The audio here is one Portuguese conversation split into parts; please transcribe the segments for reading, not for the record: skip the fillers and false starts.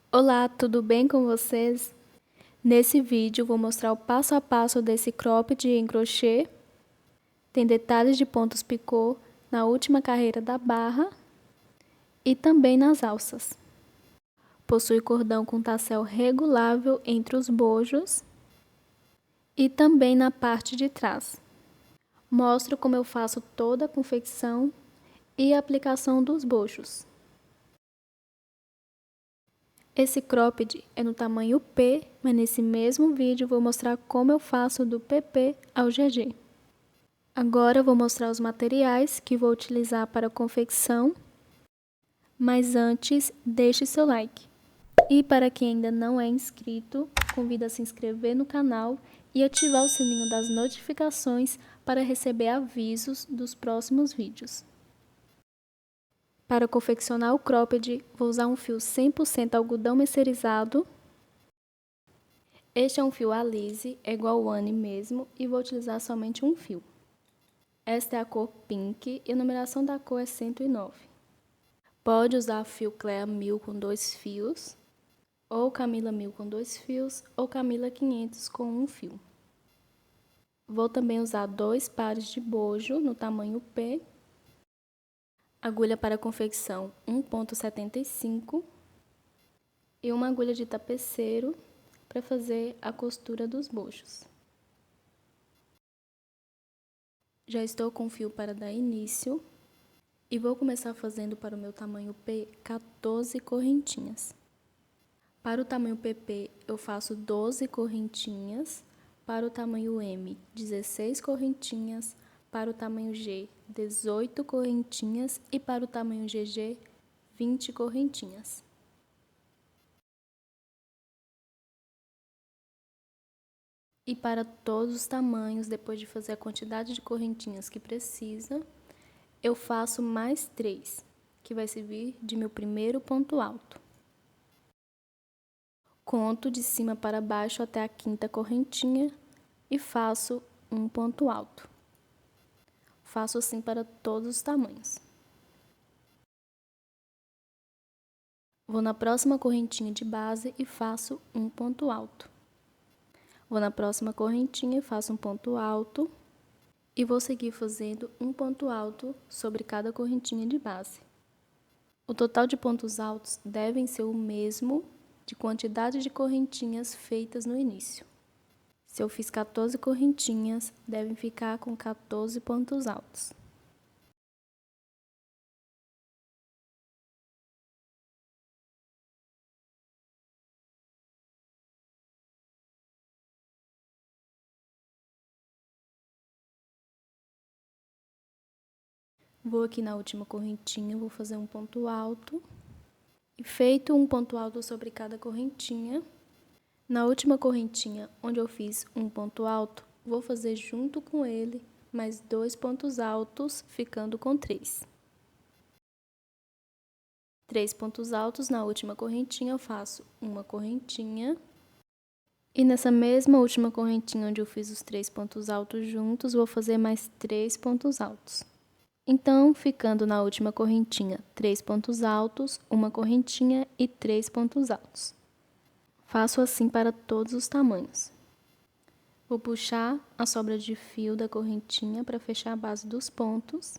Olá, tudo bem com vocês? Nesse vídeo vou mostrar o passo a passo desse cropped em crochê. Tem detalhes de pontos picô na última carreira da barra e também nas alças. Possui cordão com tassel regulável entre os bojos e também na parte de trás. Mostro como eu faço toda a confecção e a aplicação dos bojos. Esse cropped é no tamanho P, mas nesse mesmo vídeo vou mostrar como eu faço do PP ao GG. Agora eu vou mostrar os materiais que vou utilizar para a confecção, mas antes deixe seu like. E para quem ainda não é inscrito, convido a se inscrever no canal e ativar o sininho das notificações para receber avisos dos próximos vídeos. Para confeccionar o cropped, vou usar um fio 100% algodão mercerizado. Este é um fio Alize, é igual ao Anne mesmo, e vou utilizar somente um fio. Esta é a cor Pink e a numeração da cor é 109. Pode usar fio Clea 1000 com 2 fios, ou Camila 1000 com 2 fios, ou Camila 500 com 1 fio. Vou também usar 2 pares de bojo no tamanho P. Agulha para confecção 1,75 e uma agulha de tapeceiro para fazer a costura dos bojos. Já estou com o fio para dar início e vou começar fazendo para o meu tamanho P 14 correntinhas. Para o tamanho PP eu faço 12 correntinhas, para o tamanho M 16 correntinhas, para o tamanho G 18 correntinhas e para o tamanho GG 20 correntinhas. E para todos os tamanhos, depois de fazer a quantidade de correntinhas que precisa, eu faço mais 3, que vai servir de meu primeiro ponto alto. Conto de cima para baixo até a 5ª correntinha e faço um ponto alto. Faço assim para todos os tamanhos. Vou na próxima correntinha de base e faço um ponto alto. Vou na próxima correntinha e faço um ponto alto. E vou seguir fazendo um ponto alto sobre cada correntinha de base. O total de pontos altos devem ser o mesmo de quantidade de correntinhas feitas no início. Se eu fiz 14 correntinhas, devem ficar com 14 pontos altos. Vou aqui na última correntinha, vou fazer um ponto alto. E feito um ponto alto sobre cada correntinha, na última correntinha onde eu fiz um ponto alto, vou fazer junto com ele mais 2 pontos altos, ficando com 3. 3 pontos altos, na última correntinha eu faço uma correntinha. E nessa mesma última correntinha onde eu fiz os 3 pontos altos juntos, vou fazer mais 3 pontos altos. Então, ficando na última correntinha 3 pontos altos, uma correntinha e 3 pontos altos. Faço assim para todos os tamanhos. Vou puxar a sobra de fio da correntinha para fechar a base dos pontos.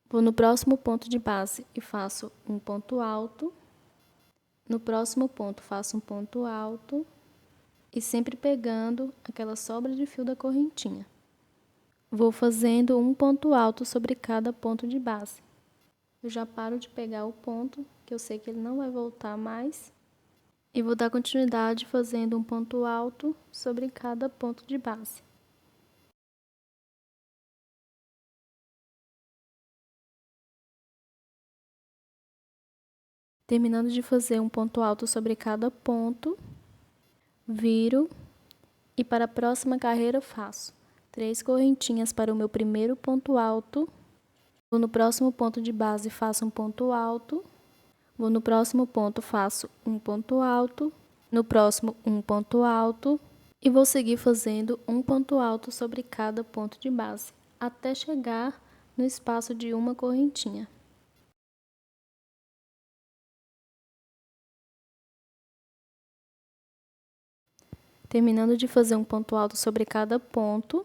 Vou no próximo ponto de base e faço um ponto alto. No próximo ponto faço um ponto alto e sempre pegando aquela sobra de fio da correntinha. Vou fazendo um ponto alto sobre cada ponto de base. Eu já paro de pegar o ponto, que eu sei que ele não vai voltar mais. E vou dar continuidade fazendo um ponto alto sobre cada ponto de base. Terminando de fazer um ponto alto sobre cada ponto, viro e para a próxima carreira faço 3 correntinhas para o meu primeiro ponto alto. Vou no próximo ponto de base, faço um ponto alto. Vou no próximo ponto, faço um ponto alto. No próximo, um ponto alto. E vou seguir fazendo um ponto alto sobre cada ponto de base, até chegar no espaço de uma correntinha. Terminando de fazer um ponto alto sobre cada ponto,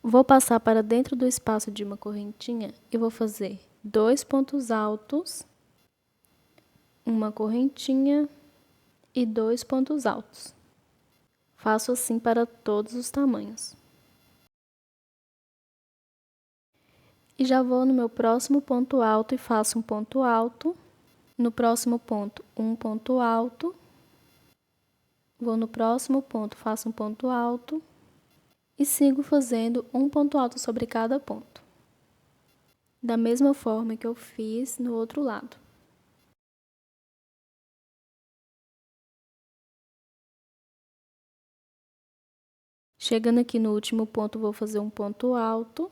vou passar para dentro do espaço de uma correntinha e vou fazer 2 pontos altos, uma correntinha e 2 pontos altos. Faço assim para todos os tamanhos. E já vou no meu próximo ponto alto e faço um ponto alto. No próximo ponto, um ponto alto. Vou no próximo ponto, faço um ponto alto. E sigo fazendo um ponto alto sobre cada ponto. Da mesma forma que eu fiz no outro lado. Chegando aqui no último ponto, vou fazer um ponto alto.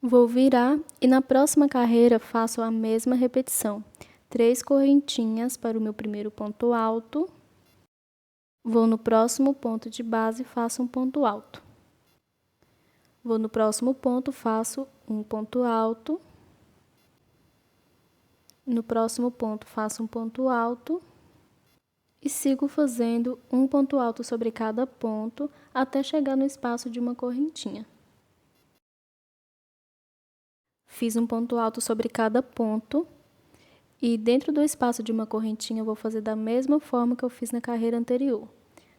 Vou virar e na próxima carreira faço a mesma repetição. 3 correntinhas para o meu primeiro ponto alto. Vou no próximo ponto de base e faço um ponto alto. Vou no próximo ponto, faço um ponto alto. No próximo ponto, faço um ponto alto. E sigo fazendo um ponto alto sobre cada ponto até chegar no espaço de uma correntinha. Fiz um ponto alto sobre cada ponto e dentro do espaço de uma correntinha eu vou fazer da mesma forma que eu fiz na carreira anterior.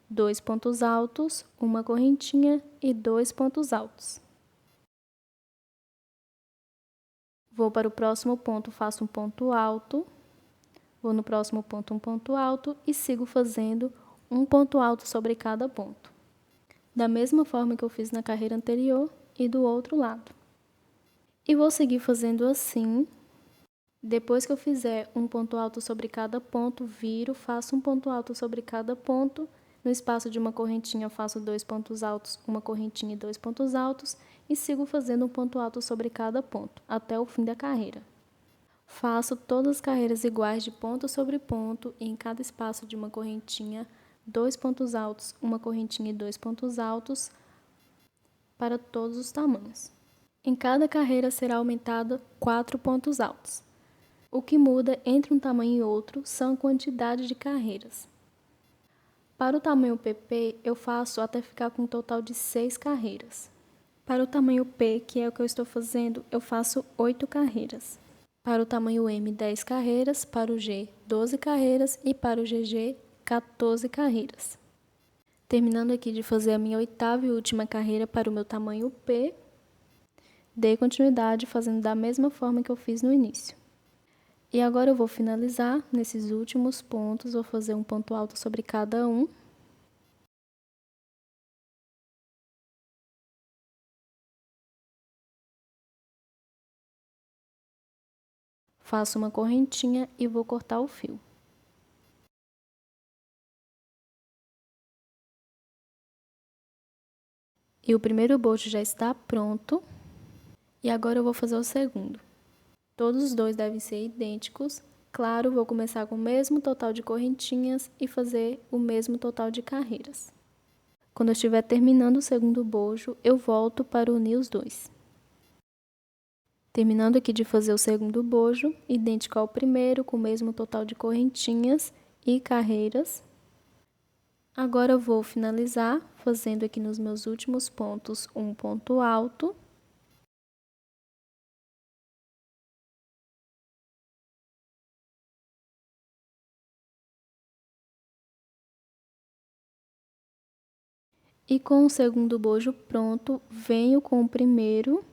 2 pontos altos, uma correntinha e 2 pontos altos. Vou para o próximo ponto, faço um ponto alto. Vou no próximo ponto, um ponto alto e sigo fazendo um ponto alto sobre cada ponto. Da mesma forma que eu fiz na carreira anterior e do outro lado. E vou seguir fazendo assim. Depois que eu fizer um ponto alto sobre cada ponto, viro, faço um ponto alto sobre cada ponto. No espaço de uma correntinha eu faço 2 pontos altos, uma correntinha e 2 pontos altos. E sigo fazendo um ponto alto sobre cada ponto, até o fim da carreira. Faço todas as carreiras iguais de ponto sobre ponto e em cada espaço de uma correntinha, 2 pontos altos, uma correntinha e 2 pontos altos para todos os tamanhos. Em cada carreira será aumentada 4 pontos altos. O que muda entre um tamanho e outro são a quantidade de carreiras. Para o tamanho PP, eu faço até ficar com um total de 6 carreiras. Para o tamanho P, que é o que eu estou fazendo, eu faço 8 carreiras. Para o tamanho M, 10 carreiras, para o G, 12 carreiras e para o GG, 14 carreiras. Terminando aqui de fazer a minha 8ª e última carreira para o meu tamanho P, dei continuidade fazendo da mesma forma que eu fiz no início. E agora eu vou finalizar nesses últimos pontos, vou fazer um ponto alto sobre cada um. Faço uma correntinha e vou cortar o fio. E o primeiro bojo já está pronto. E agora eu vou fazer o segundo. Todos os dois devem ser idênticos. Claro, vou começar com o mesmo total de correntinhas e fazer o mesmo total de carreiras. Quando eu estiver terminando o segundo bojo, eu volto para unir os dois. Terminando aqui de fazer o segundo bojo, idêntico ao primeiro, com o mesmo total de correntinhas e carreiras. Agora eu vou finalizar fazendo aqui nos meus últimos pontos um ponto alto. E com o segundo bojo pronto, venho com o primeiro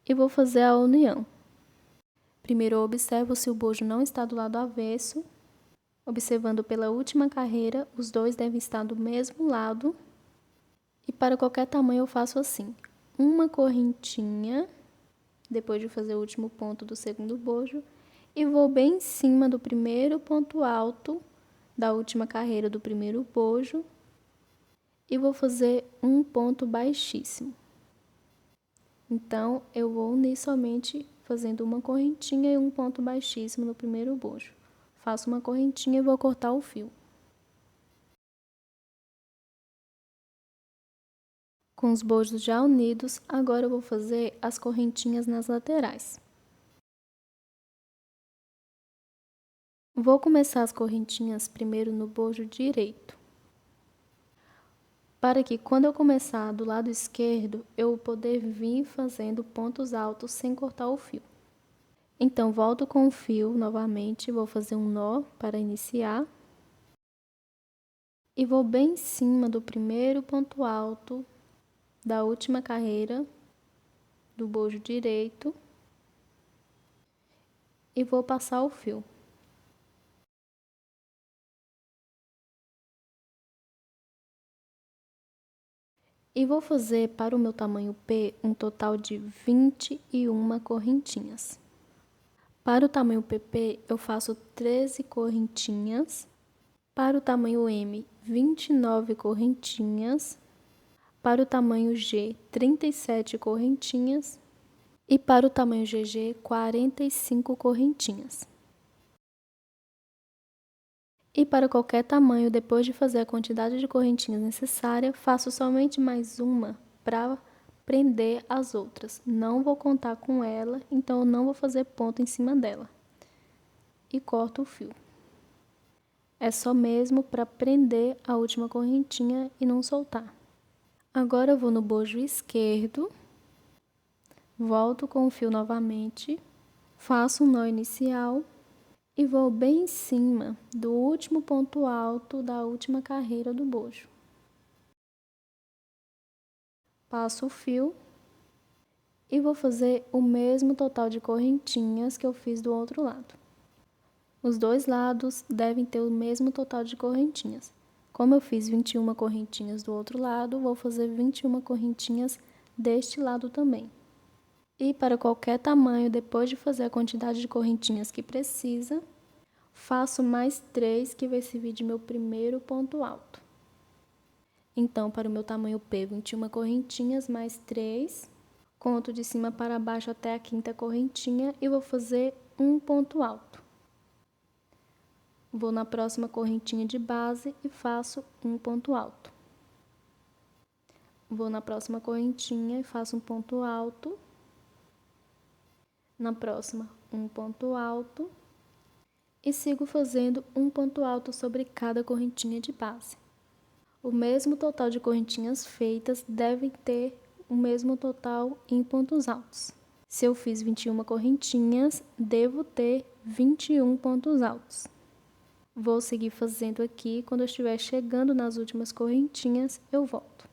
e vou fazer a união. Primeiro eu observo se o bojo não está do lado avesso. Observando pela última carreira, os dois devem estar do mesmo lado. E para qualquer tamanho eu faço assim, uma correntinha, depois de fazer o último ponto do segundo bojo, e vou bem em cima do primeiro ponto alto da última carreira do primeiro bojo, e vou fazer um ponto baixíssimo. Então, eu vou unir somente fazendo uma correntinha e um ponto baixíssimo no primeiro bojo. Faço uma correntinha e vou cortar o fio. Com os bojos já unidos, agora eu vou fazer as correntinhas nas laterais. Vou começar as correntinhas primeiro no bojo direito. para que quando eu começar do lado esquerdo, eu poder vir fazendo pontos altos sem cortar o fio. Então, volto com o fio novamente, vou fazer um nó para iniciar. E vou bem em cima do primeiro ponto alto da última carreira do bojo direito e vou passar o fio. E vou fazer para o meu tamanho P um total de 21 correntinhas. Para o tamanho PP, eu faço 13 correntinhas. Para o tamanho M, 29 correntinhas. Para o tamanho G, 37 correntinhas. E para o tamanho GG, 45 correntinhas. E para qualquer tamanho, depois de fazer a quantidade de correntinhas necessária, faço somente mais uma para prender as outras. Não vou contar com ela, então eu não vou fazer ponto em cima dela. E corto o fio. É só mesmo para prender a última correntinha e não soltar. Agora eu vou no bojo esquerdo, volto com o fio novamente, faço um nó inicial e vou bem em cima do último ponto alto da última carreira do bojo. Passo o fio e vou fazer o mesmo total de correntinhas que eu fiz do outro lado. Os dois lados devem ter o mesmo total de correntinhas. Como eu fiz 21 correntinhas do outro lado, vou fazer 21 correntinhas deste lado também. E para qualquer tamanho, depois de fazer a quantidade de correntinhas que precisa, faço mais 3, que vai servir de meu primeiro ponto alto. Então, para o meu tamanho P, 21 correntinhas mais 3. Conto de cima para baixo até a quinta correntinha e vou fazer um ponto alto. Vou na próxima correntinha de base e faço um ponto alto. Vou na próxima correntinha e faço um ponto alto. Na próxima, um ponto alto. E sigo fazendo um ponto alto sobre cada correntinha de base. O mesmo total de correntinhas feitas deve ter o mesmo total em pontos altos. Se eu fiz 21 correntinhas, devo ter 21 pontos altos. Vou seguir fazendo aqui, quando eu estiver chegando nas últimas correntinhas, eu volto.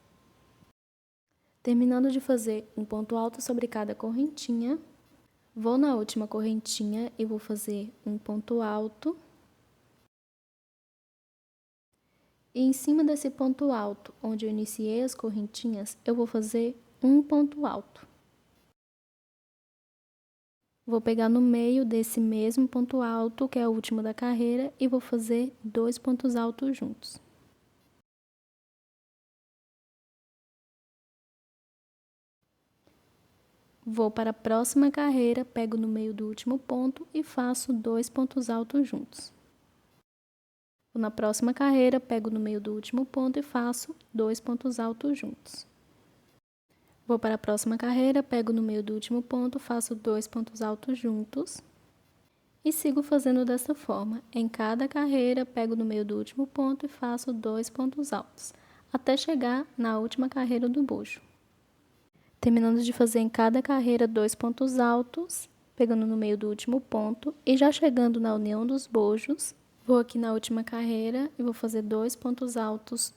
Terminando de fazer um ponto alto sobre cada correntinha, vou na última correntinha e vou fazer um ponto alto. E em cima desse ponto alto, onde eu iniciei as correntinhas, eu vou fazer um ponto alto. Vou pegar no meio desse mesmo ponto alto, que é o último da carreira, e vou fazer 2 pontos altos juntos. Vou para a próxima carreira, pego no meio do último ponto e faço 2 pontos altos juntos. Vou na próxima carreira, pego no meio do último ponto e faço 2 pontos altos juntos. Vou para a próxima carreira, pego no meio do último ponto, faço 2 pontos altos juntos. E sigo fazendo dessa forma. Em cada carreira, pego no meio do último ponto e faço 2 pontos altos, até chegar na última carreira do bojo. Terminando de fazer em cada carreira 2 pontos altos, pegando no meio do último ponto e já chegando na união dos bojos, vou aqui na última carreira e vou fazer 2 pontos altos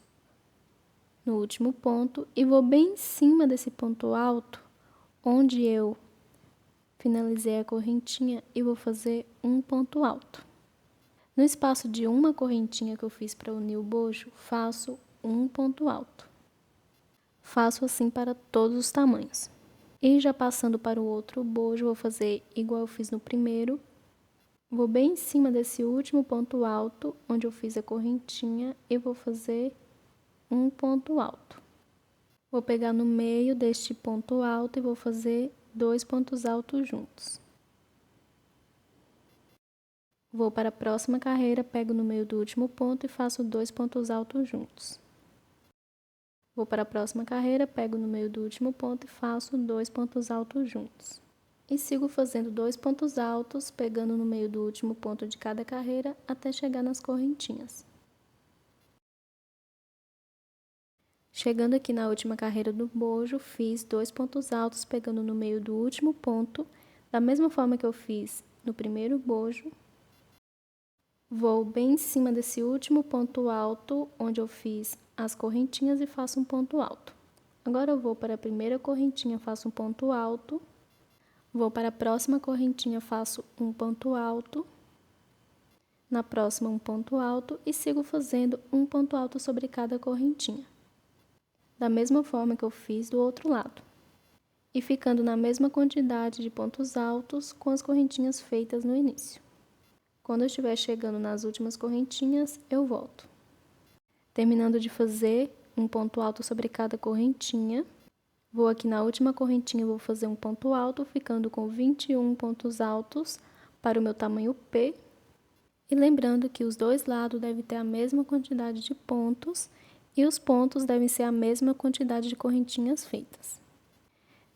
no último ponto e vou bem em cima desse ponto alto, onde eu finalizei a correntinha, e vou fazer um ponto alto. No espaço de uma correntinha que eu fiz para unir o bojo, faço um ponto alto. Faço assim para todos os tamanhos. E já passando para o outro bojo, vou fazer igual eu fiz no primeiro. Vou bem em cima desse último ponto alto, onde eu fiz a correntinha, e vou fazer um ponto alto. Vou pegar no meio deste ponto alto e vou fazer 2 pontos altos juntos. Vou para a próxima carreira, pego no meio do último ponto e faço 2 pontos altos juntos. Vou para a próxima carreira, pego no meio do último ponto e faço 2 pontos altos juntos. E sigo fazendo 2 pontos altos, pegando no meio do último ponto de cada carreira até chegar nas correntinhas. Chegando aqui na última carreira do bojo, fiz 2 pontos altos pegando no meio do último ponto, da mesma forma que eu fiz no primeiro bojo. Vou bem em cima desse último ponto alto, onde eu fiz as correntinhas e faço um ponto alto. Agora eu vou para a primeira correntinha, faço um ponto alto. Vou para a próxima correntinha, faço um ponto alto. Na próxima, um ponto alto e sigo fazendo um ponto alto sobre cada correntinha. Da mesma forma que eu fiz do outro lado. E ficando na mesma quantidade de pontos altos com as correntinhas feitas no início. Quando eu estiver chegando nas últimas correntinhas, eu volto. Terminando de fazer um ponto alto sobre cada correntinha, vou aqui na última correntinha e vou fazer um ponto alto, ficando com 21 pontos altos para o meu tamanho P. E lembrando que os dois lados devem ter a mesma quantidade de pontos e os pontos devem ser a mesma quantidade de correntinhas feitas.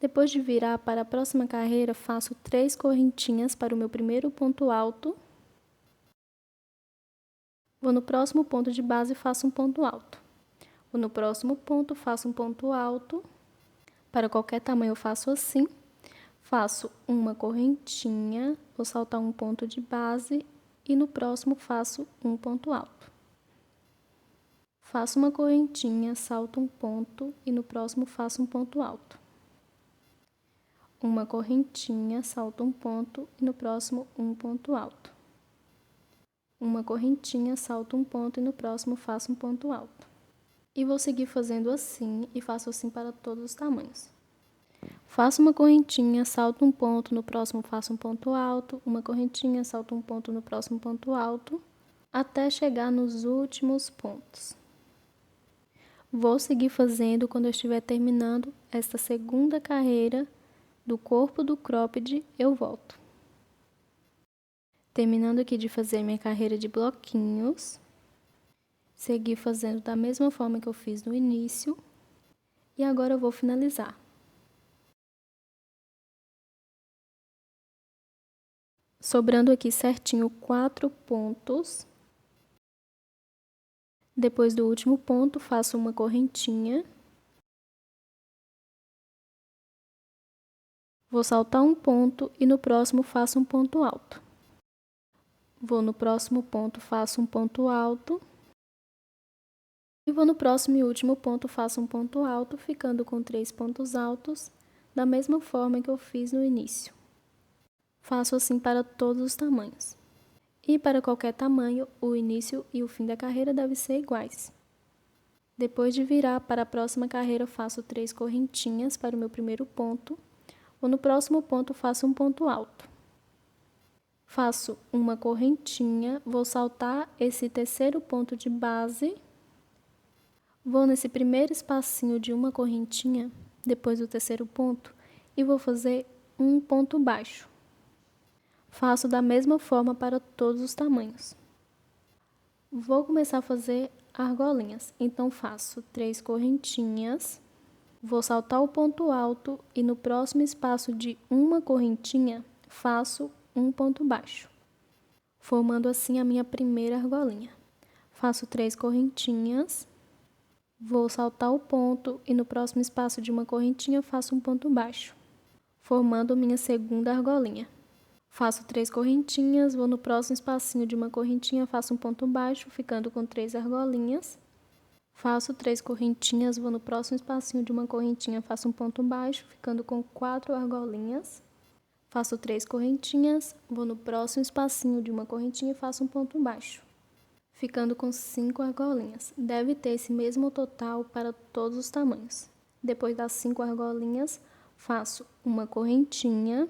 Depois de virar para a próxima carreira, faço 3 correntinhas para o meu primeiro ponto alto. Vou no próximo ponto de base e faço um ponto alto. Vou no próximo ponto, faço um ponto alto. Para qualquer tamanho eu faço assim. Faço uma correntinha, vou saltar um ponto de base e no próximo faço um ponto alto. Faço uma correntinha, salto um ponto e no próximo faço um ponto alto. Uma correntinha, salto um ponto e no próximo um ponto alto. Uma correntinha, salto um ponto e no próximo faço um ponto alto. E vou seguir fazendo assim e faço assim para todos os tamanhos. Faço uma correntinha, salto um ponto, no próximo faço um ponto alto, uma correntinha, salto um ponto, no próximo ponto alto, até chegar nos últimos pontos. Vou seguir fazendo quando eu estiver terminando esta segunda carreira do corpo do cropped, eu volto. Terminando aqui de fazer minha carreira de bloquinhos, segui fazendo da mesma forma que eu fiz no início, e agora eu vou finalizar. Sobrando aqui certinho 4 pontos. Depois do último ponto, faço uma correntinha. Vou saltar um ponto e no próximo faço um ponto alto. Vou no próximo ponto, faço um ponto alto. E vou no próximo e último ponto, faço um ponto alto, ficando com 3 pontos altos, da mesma forma que eu fiz no início. Faço assim para todos os tamanhos. E para qualquer tamanho, o início e o fim da carreira devem ser iguais. Depois de virar para a próxima carreira, faço 3 correntinhas para o meu primeiro ponto. Ou no próximo ponto, faço um ponto alto. Faço uma correntinha, vou saltar esse terceiro ponto de base. Vou nesse primeiro espacinho de uma correntinha, depois do terceiro ponto, e vou fazer um ponto baixo. Faço da mesma forma para todos os tamanhos. Vou começar a fazer argolinhas, então faço 3 correntinhas, vou saltar o ponto alto e no próximo espaço de uma correntinha, faço um ponto baixo, formando assim a minha primeira argolinha. Faço 3 correntinhas, vou saltar o ponto e no próximo espaço de uma correntinha, faço um ponto baixo, formando minha segunda argolinha. Faço 3 correntinhas, vou no próximo espacinho de uma correntinha, faço um ponto baixo, ficando com 3 argolinhas. Faço 3 correntinhas, vou no próximo espacinho de uma correntinha, faço um ponto baixo, ficando com 4 argolinhas. Faço 3 correntinhas, vou no próximo espacinho de uma correntinha e faço um ponto baixo, ficando com 5 argolinhas. Deve ter esse mesmo total para todos os tamanhos. Depois das 5 argolinhas, faço uma correntinha.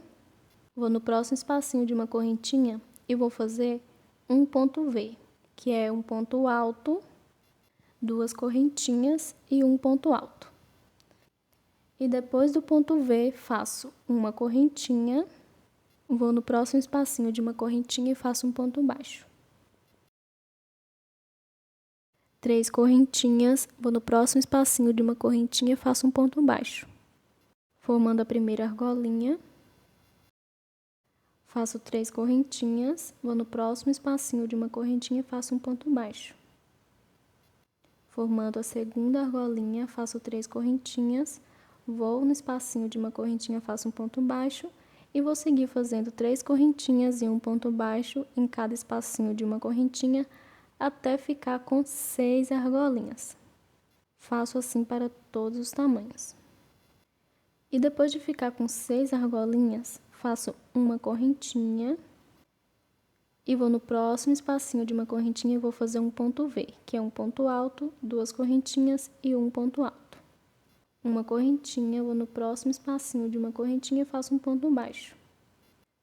Vou no próximo espacinho de uma correntinha e vou fazer um ponto V, que é um ponto alto, 2 correntinhas e um ponto alto. E depois do ponto V, faço uma correntinha, vou no próximo espacinho de uma correntinha e faço um ponto baixo. 3 correntinhas, vou no próximo espacinho de uma correntinha e faço um ponto baixo, formando a primeira argolinha. Faço 3 correntinhas, vou no próximo espacinho de uma correntinha e faço um ponto baixo, formando a segunda argolinha, faço 3 correntinhas, vou no espacinho de uma correntinha, faço um ponto baixo e vou seguir fazendo 3 correntinhas e um ponto baixo em cada espacinho de uma correntinha até ficar com 6 argolinhas. Faço assim para todos os tamanhos. E depois de ficar com 6 argolinhas, faço uma correntinha e vou no próximo espacinho de uma correntinha e vou fazer um ponto V, que é um ponto alto, 2 correntinhas e um ponto alto. Uma correntinha, vou no próximo espacinho de uma correntinha e faço um ponto baixo.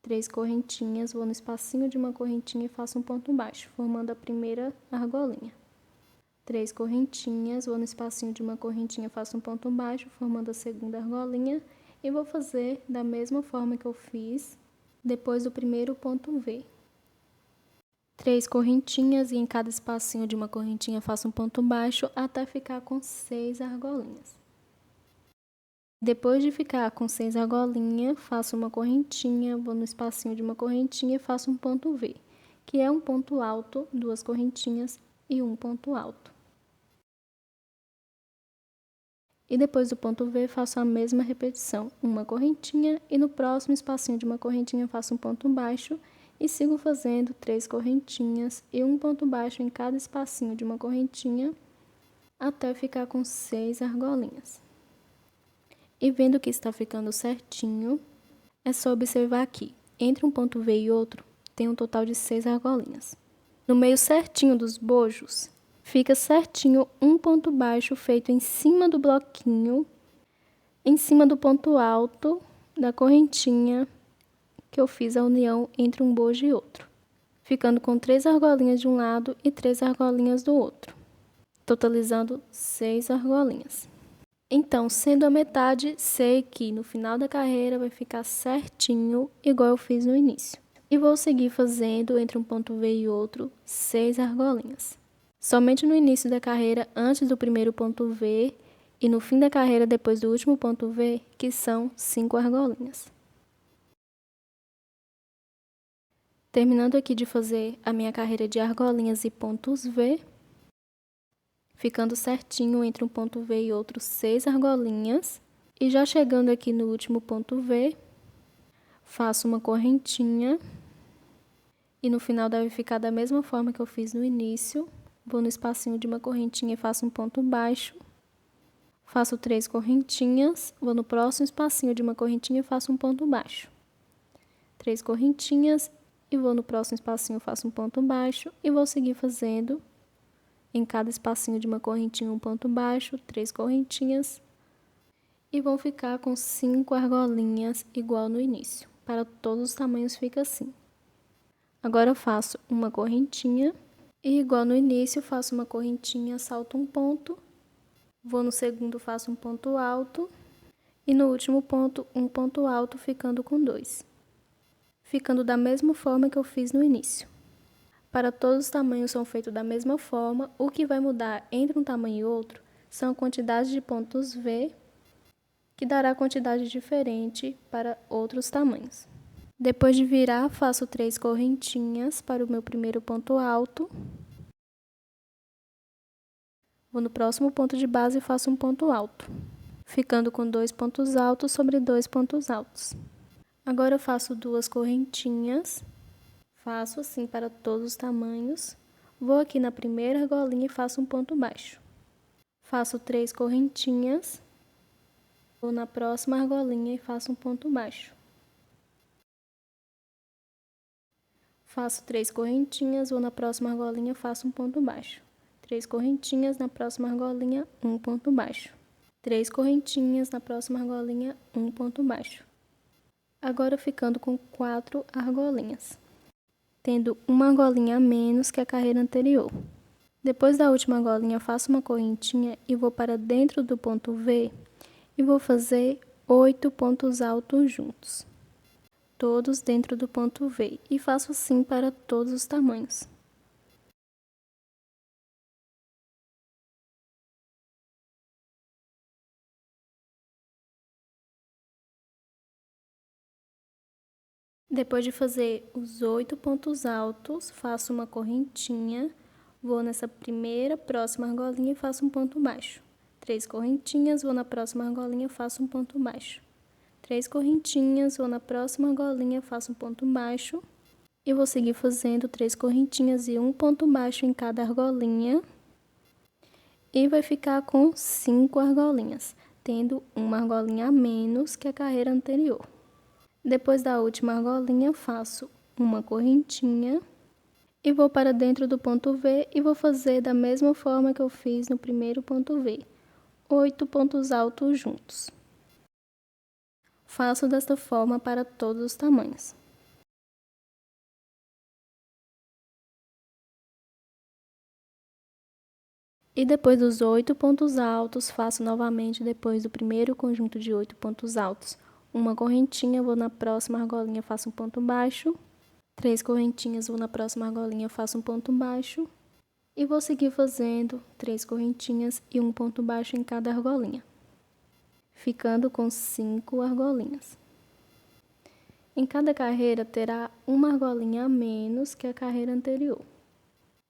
3 correntinhas, vou no espacinho de uma correntinha e faço um ponto baixo, formando a primeira argolinha. 3 correntinhas, vou no espacinho de uma correntinha, faço um ponto baixo, formando a segunda argolinha e vou fazer da mesma forma que eu fiz depois do primeiro ponto V. 3 correntinhas e em cada espacinho de uma correntinha faço um ponto baixo até ficar com 6 argolinhas. Depois de ficar com 6 argolinhas, faço uma correntinha, vou no espacinho de uma correntinha e faço um ponto V, que é um ponto alto, 2 correntinhas e um ponto alto. E depois do ponto V, faço a mesma repetição, uma correntinha e no próximo espacinho de uma correntinha faço um ponto baixo e sigo fazendo 3 correntinhas e um ponto baixo em cada espacinho de uma correntinha até ficar com 6 argolinhas. E vendo que está ficando certinho, é só observar aqui, entre um ponto V e outro, tem um total de 6 argolinhas. No meio certinho dos bojos, fica certinho um ponto baixo feito em cima do bloquinho, em cima do ponto alto da correntinha que eu fiz a união entre um bojo e outro, ficando com 3 argolinhas de um lado e 3 argolinhas do outro, totalizando 6 argolinhas. Então, sendo a metade, sei que no final da carreira vai ficar certinho, igual eu fiz no início. E vou seguir fazendo entre um ponto V e outro 6 argolinhas. Somente no início da carreira, antes do primeiro ponto V, e no fim da carreira, depois do último ponto V, que são 5 argolinhas. Terminando aqui de fazer a minha carreira de argolinhas e pontos V, ficando certinho entre um ponto V e outro 6 argolinhas. E já chegando aqui no último ponto V, faço uma correntinha. E no final deve ficar da mesma forma que eu fiz no início. Vou no espacinho de uma correntinha e faço um ponto baixo. Faço 3 correntinhas. Vou no próximo espacinho de uma correntinha e faço um ponto baixo. 3 correntinhas e vou no próximo espacinho, faço um ponto baixo. E vou seguir fazendo em cada espacinho de uma correntinha um ponto baixo, 3 correntinhas. E vão ficar com 5 argolinhas igual no início. Para todos os tamanhos fica assim. Agora eu faço uma correntinha e igual no início faço uma correntinha, salto um ponto, vou no segundo, faço um ponto alto e no último ponto um ponto alto, ficando com 2. Ficando da mesma forma que eu fiz no início. Para todos os tamanhos são feitos da mesma forma, o que vai mudar entre um tamanho e outro são a quantidade de pontos V, que dará quantidade diferente para outros tamanhos. Depois de virar, faço 3 correntinhas para o meu primeiro ponto alto. Vou no próximo ponto de base e faço um ponto alto, ficando com 2 pontos altos sobre 2 pontos altos. Agora eu faço 2 correntinhas, faço assim para todos os tamanhos. Vou aqui na primeira argolinha e faço um ponto baixo. Faço 3 correntinhas, vou na próxima argolinha e faço um ponto baixo. Faço 3 correntinhas, vou na próxima argolinha e faço um ponto baixo. 3 correntinhas, na próxima argolinha, um ponto baixo. 3 correntinhas, na próxima argolinha, um ponto baixo. Agora ficando com 4 argolinhas, tendo uma argolinha a menos que a carreira anterior. Depois da última argolinha, faço uma correntinha e vou para dentro do ponto V e vou fazer 8 pontos altos juntos, todos dentro do ponto V, e faço assim para todos os tamanhos. Depois de fazer os 8 pontos altos, faço uma correntinha, vou nessa primeira próxima argolinha e faço um ponto baixo. 3 correntinhas, vou na próxima argolinha, faço um ponto baixo. 3 correntinhas, vou na próxima argolinha, faço um ponto baixo. E vou seguir fazendo 3 correntinhas e um ponto baixo em cada argolinha. E vai ficar com 5 argolinhas, tendo uma argolinha a menos que a carreira anterior. Depois da última argolinha, faço uma correntinha e vou para dentro do ponto V e vou fazer da mesma forma que eu fiz no primeiro ponto V, 8 pontos altos juntos. Faço desta forma para todos os tamanhos. E depois dos 8 pontos altos, faço novamente depois do primeiro conjunto de 8 pontos altos, uma correntinha, vou na próxima argolinha, faço um ponto baixo, 3 correntinhas, vou na próxima argolinha, faço um ponto baixo, e vou seguir fazendo 3 correntinhas e um ponto baixo em cada argolinha, ficando com 5 argolinhas. Em cada carreira terá uma argolinha a menos que a carreira anterior.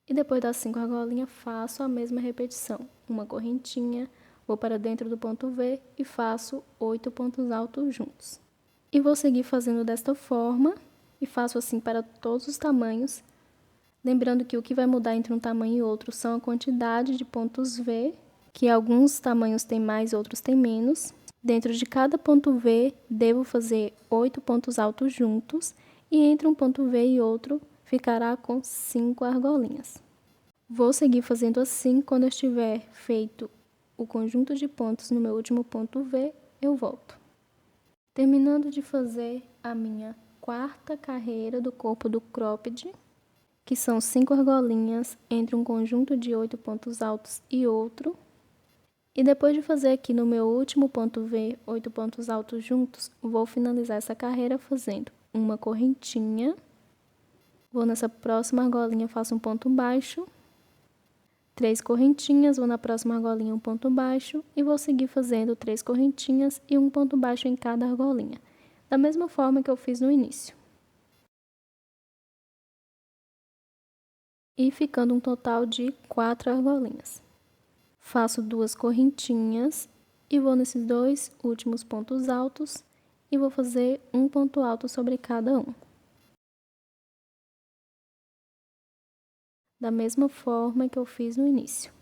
E depois das 5 argolinhas, faço a mesma repetição, uma correntinha, vou para dentro do ponto V e faço 8 pontos altos juntos. E vou seguir fazendo desta forma, e faço assim para todos os tamanhos, lembrando que o que vai mudar entre um tamanho e outro são a quantidade de pontos V, que alguns tamanhos têm mais, outros têm menos. Dentro de cada ponto V, devo fazer 8 pontos altos juntos, e entre um ponto V e outro, ficará com 5 argolinhas. Vou seguir fazendo assim, quando eu estiver feito o conjunto de pontos no meu último ponto V, eu volto. Terminando de fazer a minha quarta carreira do corpo do cropped, que são 5 argolinhas entre um conjunto de 8 pontos altos e outro. E depois de fazer aqui no meu último ponto V, 8 pontos altos juntos, vou finalizar essa carreira fazendo uma correntinha. Vou nessa próxima argolinha, faço um ponto baixo, 3 correntinhas, vou na próxima argolinha um ponto baixo e vou seguir fazendo 3 correntinhas e um ponto baixo em cada argolinha, da mesma forma que eu fiz no início. E ficando um total de 4 argolinhas. Faço 2 correntinhas e vou nesses 2 últimos pontos altos e vou fazer um ponto alto sobre cada um. Da mesma forma que eu fiz no início.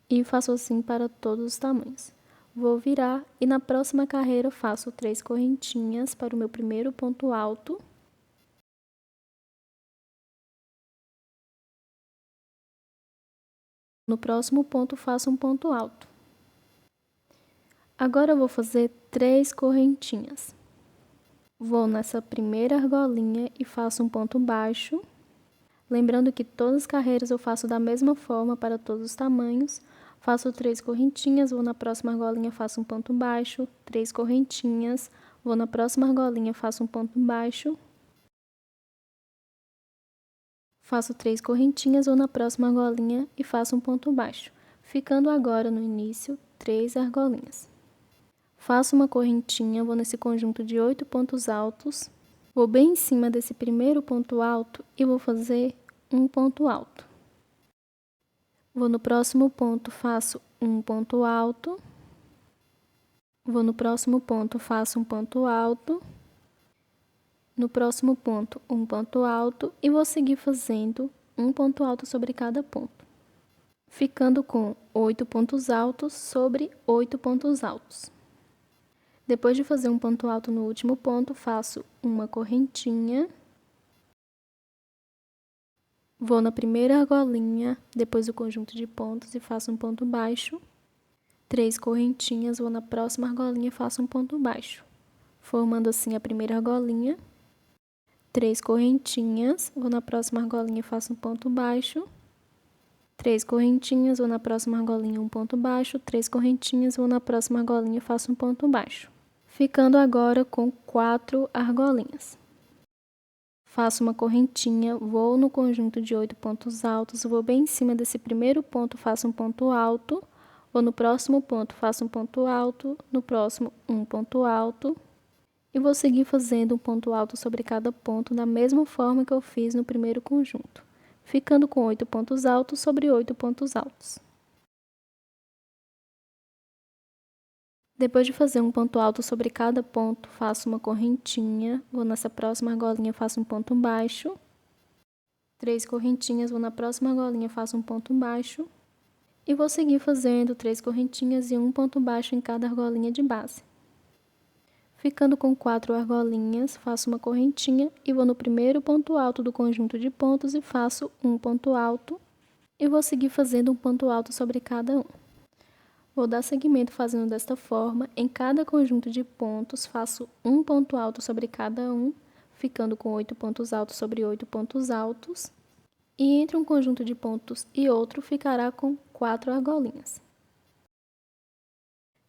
E faço assim para todos os tamanhos. Vou virar e na próxima carreira faço 3 correntinhas para o meu primeiro ponto alto. No próximo ponto faço um ponto alto. Agora eu vou fazer 3 correntinhas. Vou nessa primeira argolinha e faço um ponto baixo. Lembrando que todas as carreiras eu faço da mesma forma para todos os tamanhos. Faço 3 correntinhas, vou na próxima argolinha, faço um ponto baixo, 3 correntinhas, vou na próxima argolinha, faço um ponto baixo. Faço 3 correntinhas, vou na próxima argolinha e faço um ponto baixo, ficando agora no início 3 argolinhas. Faço uma correntinha, vou nesse conjunto de 8 pontos altos, vou bem em cima desse primeiro ponto alto e vou fazer um ponto alto. Vou no próximo ponto, faço um ponto alto. Vou no próximo ponto, faço um ponto alto. No próximo ponto, um ponto alto e vou seguir fazendo um ponto alto sobre cada ponto, ficando com 8 pontos altos sobre 8 pontos altos. Depois de fazer um ponto alto no último ponto, faço uma correntinha. Vou na primeira argolinha, depois do conjunto de pontos e faço um ponto baixo. 3 correntinhas, vou na próxima argolinha e faço um ponto baixo, formando assim a primeira argolinha. 3 correntinhas, vou na próxima argolinha e faço um ponto baixo. 3 correntinhas, vou na próxima argolinha um ponto baixo. 3 correntinhas, vou na próxima argolinha e faço um ponto baixo, ficando agora com 4 argolinhas. Faço uma correntinha, vou no conjunto de 8 pontos altos, vou bem em cima desse primeiro ponto, faço um ponto alto, vou no próximo ponto, faço um ponto alto, no próximo um ponto alto, e vou seguir fazendo um ponto alto sobre cada ponto da mesma forma que eu fiz no primeiro conjunto, ficando com 8 pontos altos sobre 8 pontos altos. Depois de fazer um ponto alto sobre cada ponto, faço uma correntinha, vou nessa próxima argolinha, faço um ponto baixo, 3 correntinhas, vou na próxima argolinha, faço um ponto baixo, e vou seguir fazendo 3 correntinhas e um ponto baixo em cada argolinha de base. Ficando com 4 argolinhas, faço uma correntinha e vou no primeiro ponto alto do conjunto de pontos e faço um ponto alto, e vou seguir fazendo um ponto alto sobre cada um. Vou dar seguimento fazendo desta forma, em cada conjunto de pontos faço um ponto alto sobre cada um, ficando com 8 pontos altos sobre 8 pontos altos, e entre um conjunto de pontos e outro ficará com 4 argolinhas.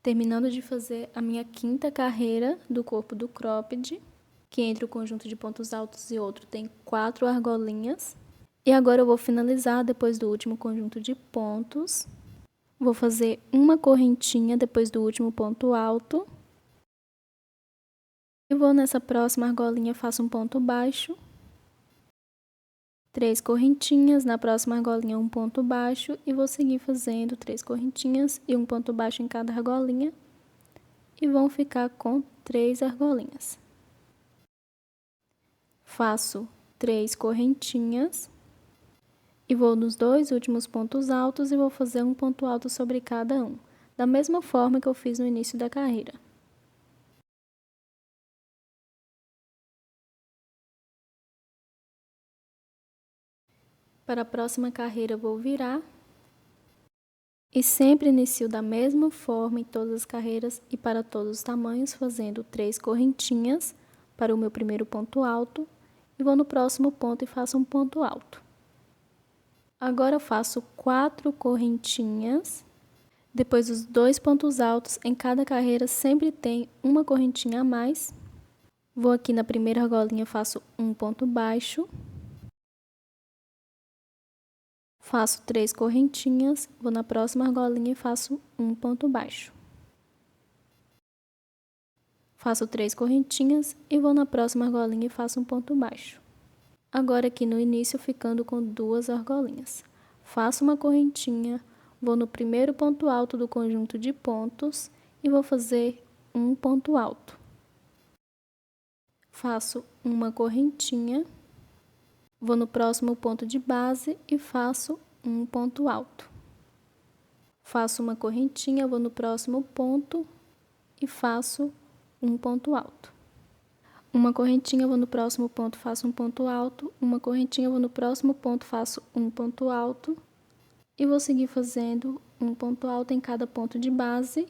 Terminando de fazer a minha quinta carreira do corpo do cropped, que entre o conjunto de pontos altos e outro tem 4 argolinhas. E agora eu vou finalizar depois do último conjunto de pontos. Vou fazer uma correntinha depois do último ponto alto. E vou nessa próxima argolinha, faço um ponto baixo. 3 correntinhas, na próxima argolinha um ponto baixo e vou seguir fazendo 3 correntinhas e um ponto baixo em cada argolinha e vão ficar com 3 argolinhas. Faço 3 correntinhas e vou nos 2 últimos pontos altos e vou fazer um ponto alto sobre cada um, da mesma forma que eu fiz no início da carreira. Para a próxima carreira, vou virar. E sempre inicio da mesma forma em todas as carreiras e para todos os tamanhos, fazendo 3 correntinhas para o meu primeiro ponto alto. E vou no próximo ponto e faço um ponto alto. Agora eu faço 4 correntinhas. Depois dos 2 pontos altos, em cada carreira sempre tem uma correntinha a mais. Vou aqui na primeira argolinha, faço um ponto baixo. Faço 3 correntinhas, vou na próxima argolinha e faço um ponto baixo. Faço 3 correntinhas e vou na próxima argolinha e faço um ponto baixo. Agora aqui no início, ficando com 2 argolinhas. Faço uma correntinha, vou no primeiro ponto alto do conjunto de pontos e vou fazer um ponto alto. Faço uma correntinha. Vou no próximo ponto de base e faço um ponto alto. Faço uma correntinha, vou no próximo ponto e faço um ponto alto. Uma correntinha, vou no próximo ponto, faço um ponto alto. Uma correntinha, vou no próximo ponto, faço um ponto alto. E vou seguir fazendo um ponto alto em cada ponto de base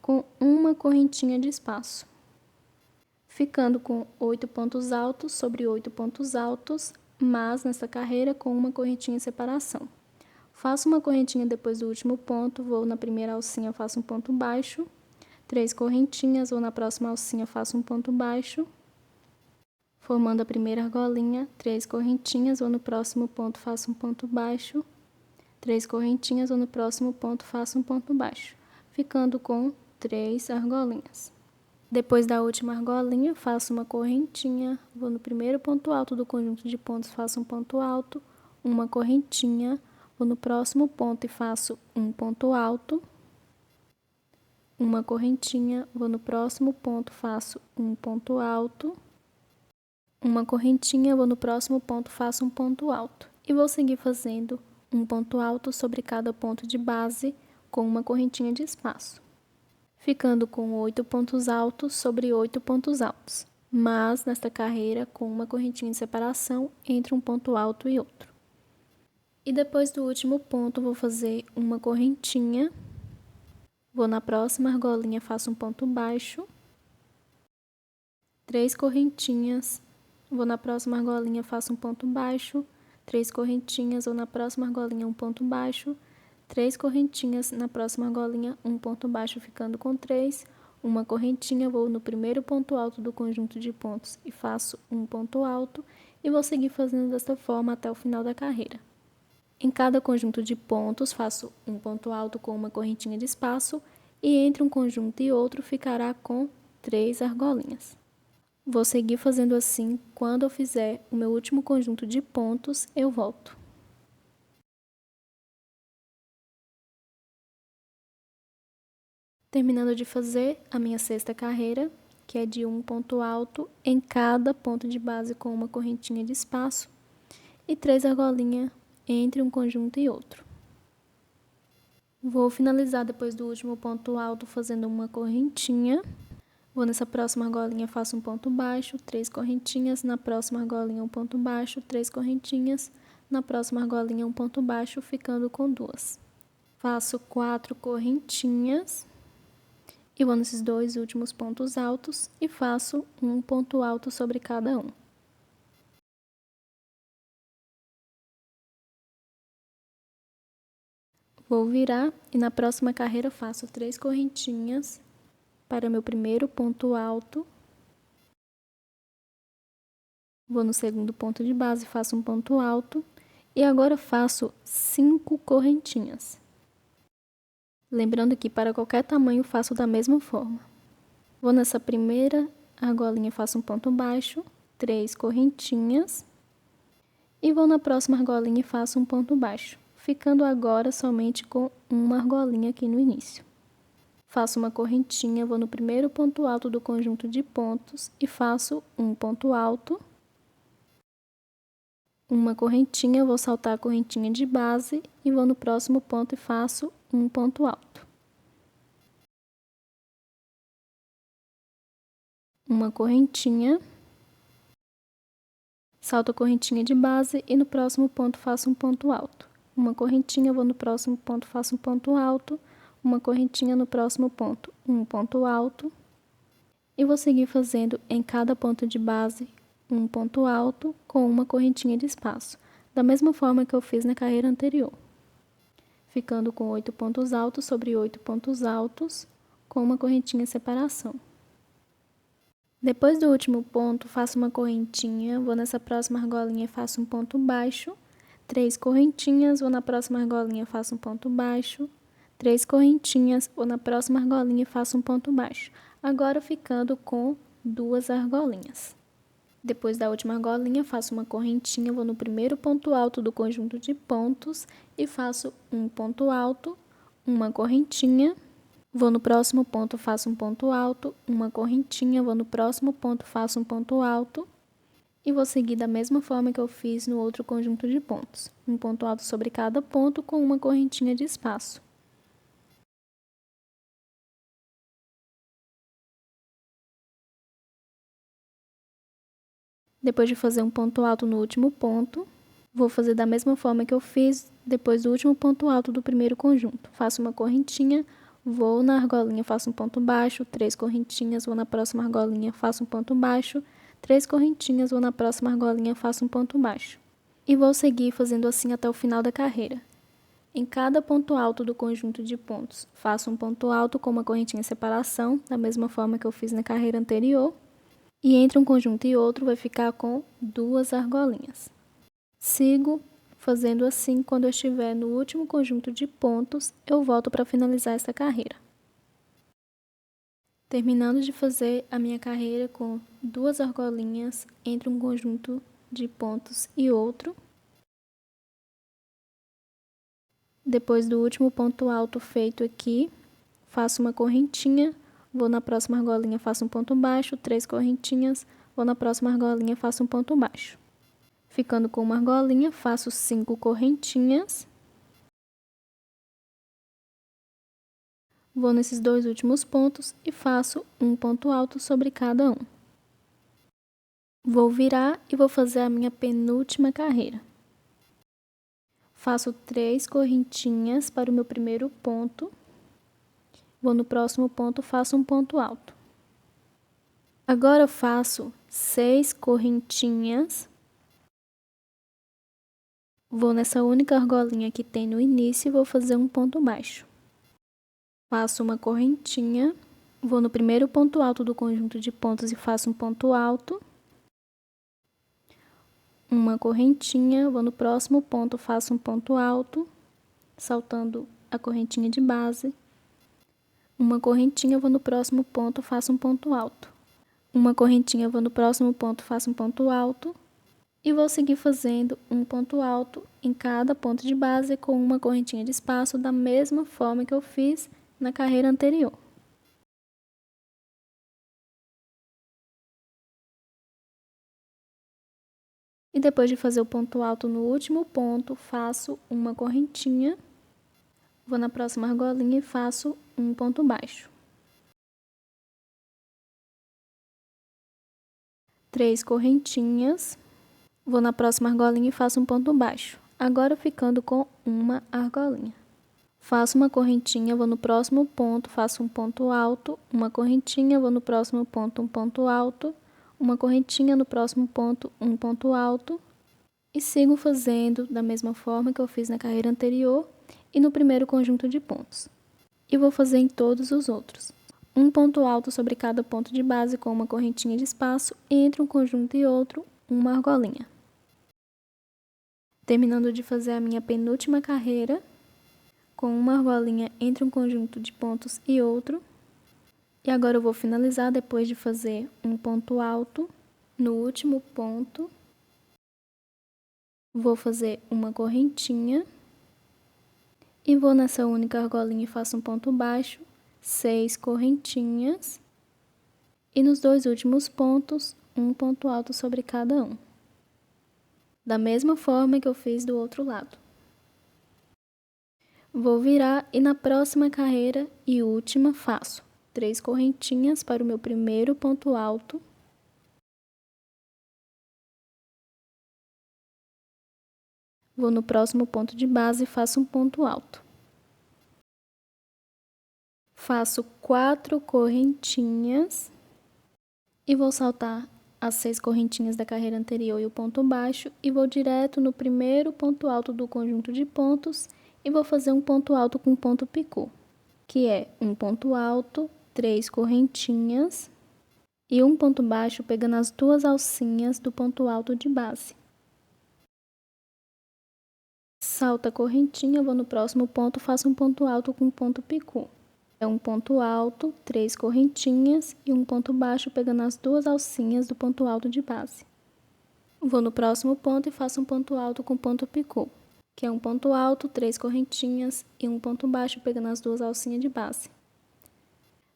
com uma correntinha de espaço. Ficando com 8 pontos altos sobre 8 pontos altos, mas nessa carreira com uma correntinha em separação. Faço uma correntinha depois do último ponto, vou na primeira alcinha, faço um ponto baixo, 3 correntinhas, vou na próxima alcinha, faço um ponto baixo, formando a primeira argolinha, 3 correntinhas, vou no próximo ponto, faço um ponto baixo, 3 correntinhas, vou no próximo ponto, faço um ponto baixo, ficando com 3 argolinhas. Depois da última argolinha, faço uma correntinha, vou no primeiro ponto alto do conjunto de pontos, faço um ponto alto, uma correntinha, vou no próximo ponto e faço um ponto alto, uma correntinha, vou no próximo ponto, faço um ponto alto, uma correntinha, vou no próximo ponto, faço um ponto alto. E vou seguir fazendo um ponto alto sobre cada ponto de base com uma correntinha de espaço, ficando com 8 pontos altos sobre 8 pontos altos, mas nesta carreira com uma correntinha de separação entre um ponto alto e outro. E depois do último ponto, vou fazer uma correntinha, vou na próxima argolinha, faço um ponto baixo, 3 correntinhas, vou na próxima argolinha, faço um ponto baixo, 3 correntinhas, vou na próxima argolinha, um ponto baixo, 3 correntinhas, na próxima argolinha, um ponto baixo, ficando com 3, uma correntinha, vou no primeiro ponto alto do conjunto de pontos e faço um ponto alto, e vou seguir fazendo desta forma até o final da carreira. Em cada conjunto de pontos, faço um ponto alto com uma correntinha de espaço, e entre um conjunto e outro ficará com 3 argolinhas. Vou seguir fazendo assim, quando eu fizer o meu último conjunto de pontos, eu volto. Terminando de fazer a minha sexta carreira, que é de um ponto alto em cada ponto de base com uma correntinha de espaço e 3 argolinhas entre um conjunto e outro. Vou finalizar depois do último ponto alto fazendo uma correntinha. Vou nessa próxima argolinha, faço um ponto baixo, 3 correntinhas, na próxima argolinha um ponto baixo, 3 correntinhas, na próxima argolinha um ponto baixo, ficando com 2. Faço 4 correntinhas e vou nesses 2 últimos pontos altos e faço um ponto alto sobre cada um. Vou virar e na próxima carreira faço 3 correntinhas para meu primeiro ponto alto. Vou no segundo ponto de base, faço um ponto alto e agora faço 5 correntinhas. Lembrando que para qualquer tamanho faço da mesma forma. Vou nessa primeira argolinha, faço um ponto baixo, 3 correntinhas e vou na próxima argolinha e faço um ponto baixo, ficando agora somente com uma argolinha aqui no início. Faço uma correntinha, vou no primeiro ponto alto do conjunto de pontos e faço um ponto alto. Uma correntinha, vou saltar a correntinha de base e vou no próximo ponto e faço um ponto alto. Uma correntinha, salto a correntinha de base e no próximo ponto faço um ponto alto. Uma correntinha, vou no próximo ponto, faço um ponto alto. Uma correntinha no próximo ponto, um ponto alto. E vou seguir fazendo em cada ponto de base um ponto alto com uma correntinha de espaço, da mesma forma que eu fiz na carreira anterior, ficando com 8 pontos altos sobre 8 pontos altos com uma correntinha de separação. Depois do último ponto, faço uma correntinha, vou nessa próxima argolinha e faço um ponto baixo, 3 correntinhas, vou na próxima argolinha e faço um ponto baixo, 3 correntinhas, vou na próxima argolinha e faço um ponto baixo, agora ficando com 2 argolinhas. Depois da última argolinha, faço uma correntinha, vou no primeiro ponto alto do conjunto de pontos e faço um ponto alto, uma correntinha. Vou no próximo ponto, faço um ponto alto, uma correntinha, vou no próximo ponto, faço um ponto alto. E vou seguir da mesma forma que eu fiz no outro conjunto de pontos. Um ponto alto sobre cada ponto com uma correntinha de espaço. Depois de fazer um ponto alto no último ponto, vou fazer da mesma forma que eu fiz depois do último ponto alto do primeiro conjunto. Faço uma correntinha, vou na argolinha, faço um ponto baixo, 3 correntinhas, vou na próxima argolinha, faço um ponto baixo, 3 correntinhas, vou na próxima argolinha, faço um ponto baixo. E vou seguir fazendo assim até o final da carreira. Em cada ponto alto do conjunto de pontos, faço um ponto alto com uma correntinha de separação, da mesma forma que eu fiz na carreira anterior. E entre um conjunto e outro vai ficar com 2 argolinhas. Sigo fazendo assim, quando eu estiver no último conjunto de pontos, eu volto para finalizar essa carreira. Terminando de fazer a minha carreira com 2 argolinhas entre um conjunto de pontos e outro. Depois do último ponto alto feito aqui, faço uma correntinha. Vou na próxima argolinha, faço um ponto baixo, 3 correntinhas, vou na próxima argolinha, faço um ponto baixo. Ficando com uma argolinha, faço 5 correntinhas. Vou nesses 2 últimos pontos e faço um ponto alto sobre cada um. Vou virar e vou fazer a minha penúltima carreira. Faço 3 correntinhas para o meu primeiro ponto. Vou no próximo ponto, faço um ponto alto. Agora eu faço 6 correntinhas. Vou nessa única argolinha que tem no início e vou fazer um ponto baixo. Faço uma correntinha. Vou no primeiro ponto alto do conjunto de pontos e faço um ponto alto. Uma correntinha. Vou no próximo ponto, faço um ponto alto, saltando a correntinha de base. Uma correntinha, vou no próximo ponto, faço um ponto alto. Uma correntinha, vou no próximo ponto, faço um ponto alto. E vou seguir fazendo um ponto alto em cada ponto de base com uma correntinha de espaço, da mesma forma que eu fiz na carreira anterior. E depois de fazer o ponto alto no último ponto, faço uma correntinha, vou na próxima argolinha e faço um ponto baixo. 3 correntinhas, vou na próxima argolinha e faço um ponto baixo. Agora ficando com uma argolinha. Faço uma correntinha, vou no próximo ponto, faço um ponto alto, uma correntinha, vou no próximo ponto, um ponto alto, uma correntinha no próximo ponto, um ponto alto. E sigo fazendo da mesma forma que eu fiz na carreira anterior e no primeiro conjunto de pontos. E vou fazer em todos os outros. Um ponto alto sobre cada ponto de base com uma correntinha de espaço, entre um conjunto e outro, uma argolinha. Terminando de fazer a minha penúltima carreira, com uma argolinha entre um conjunto de pontos e outro. E agora eu vou finalizar depois de fazer um ponto alto no último ponto. Vou fazer uma correntinha e vou nessa única argolinha e faço um ponto baixo, 6 correntinhas. E nos dois últimos pontos, um ponto alto sobre cada um. Da mesma forma que eu fiz do outro lado. Vou virar e na próxima carreira e última faço 3 correntinhas para o meu primeiro ponto alto. Vou no próximo ponto de base e faço um ponto alto. Faço 4 correntinhas e vou saltar as 6 correntinhas da carreira anterior e o ponto baixo e vou direto no primeiro ponto alto do conjunto de pontos e vou fazer um ponto alto com ponto picô, que é um ponto alto, 3 correntinhas e um ponto baixo pegando as duas alcinhas do ponto alto de base. Salto a correntinha, vou no próximo ponto, faço um ponto alto com ponto picô. É um ponto alto, 3 correntinhas e um ponto baixo pegando as duas alcinhas do ponto alto de base. Vou no próximo ponto e faço um ponto alto com ponto picô, que é um ponto alto, 3 correntinhas e um ponto baixo pegando as duas alcinhas de base.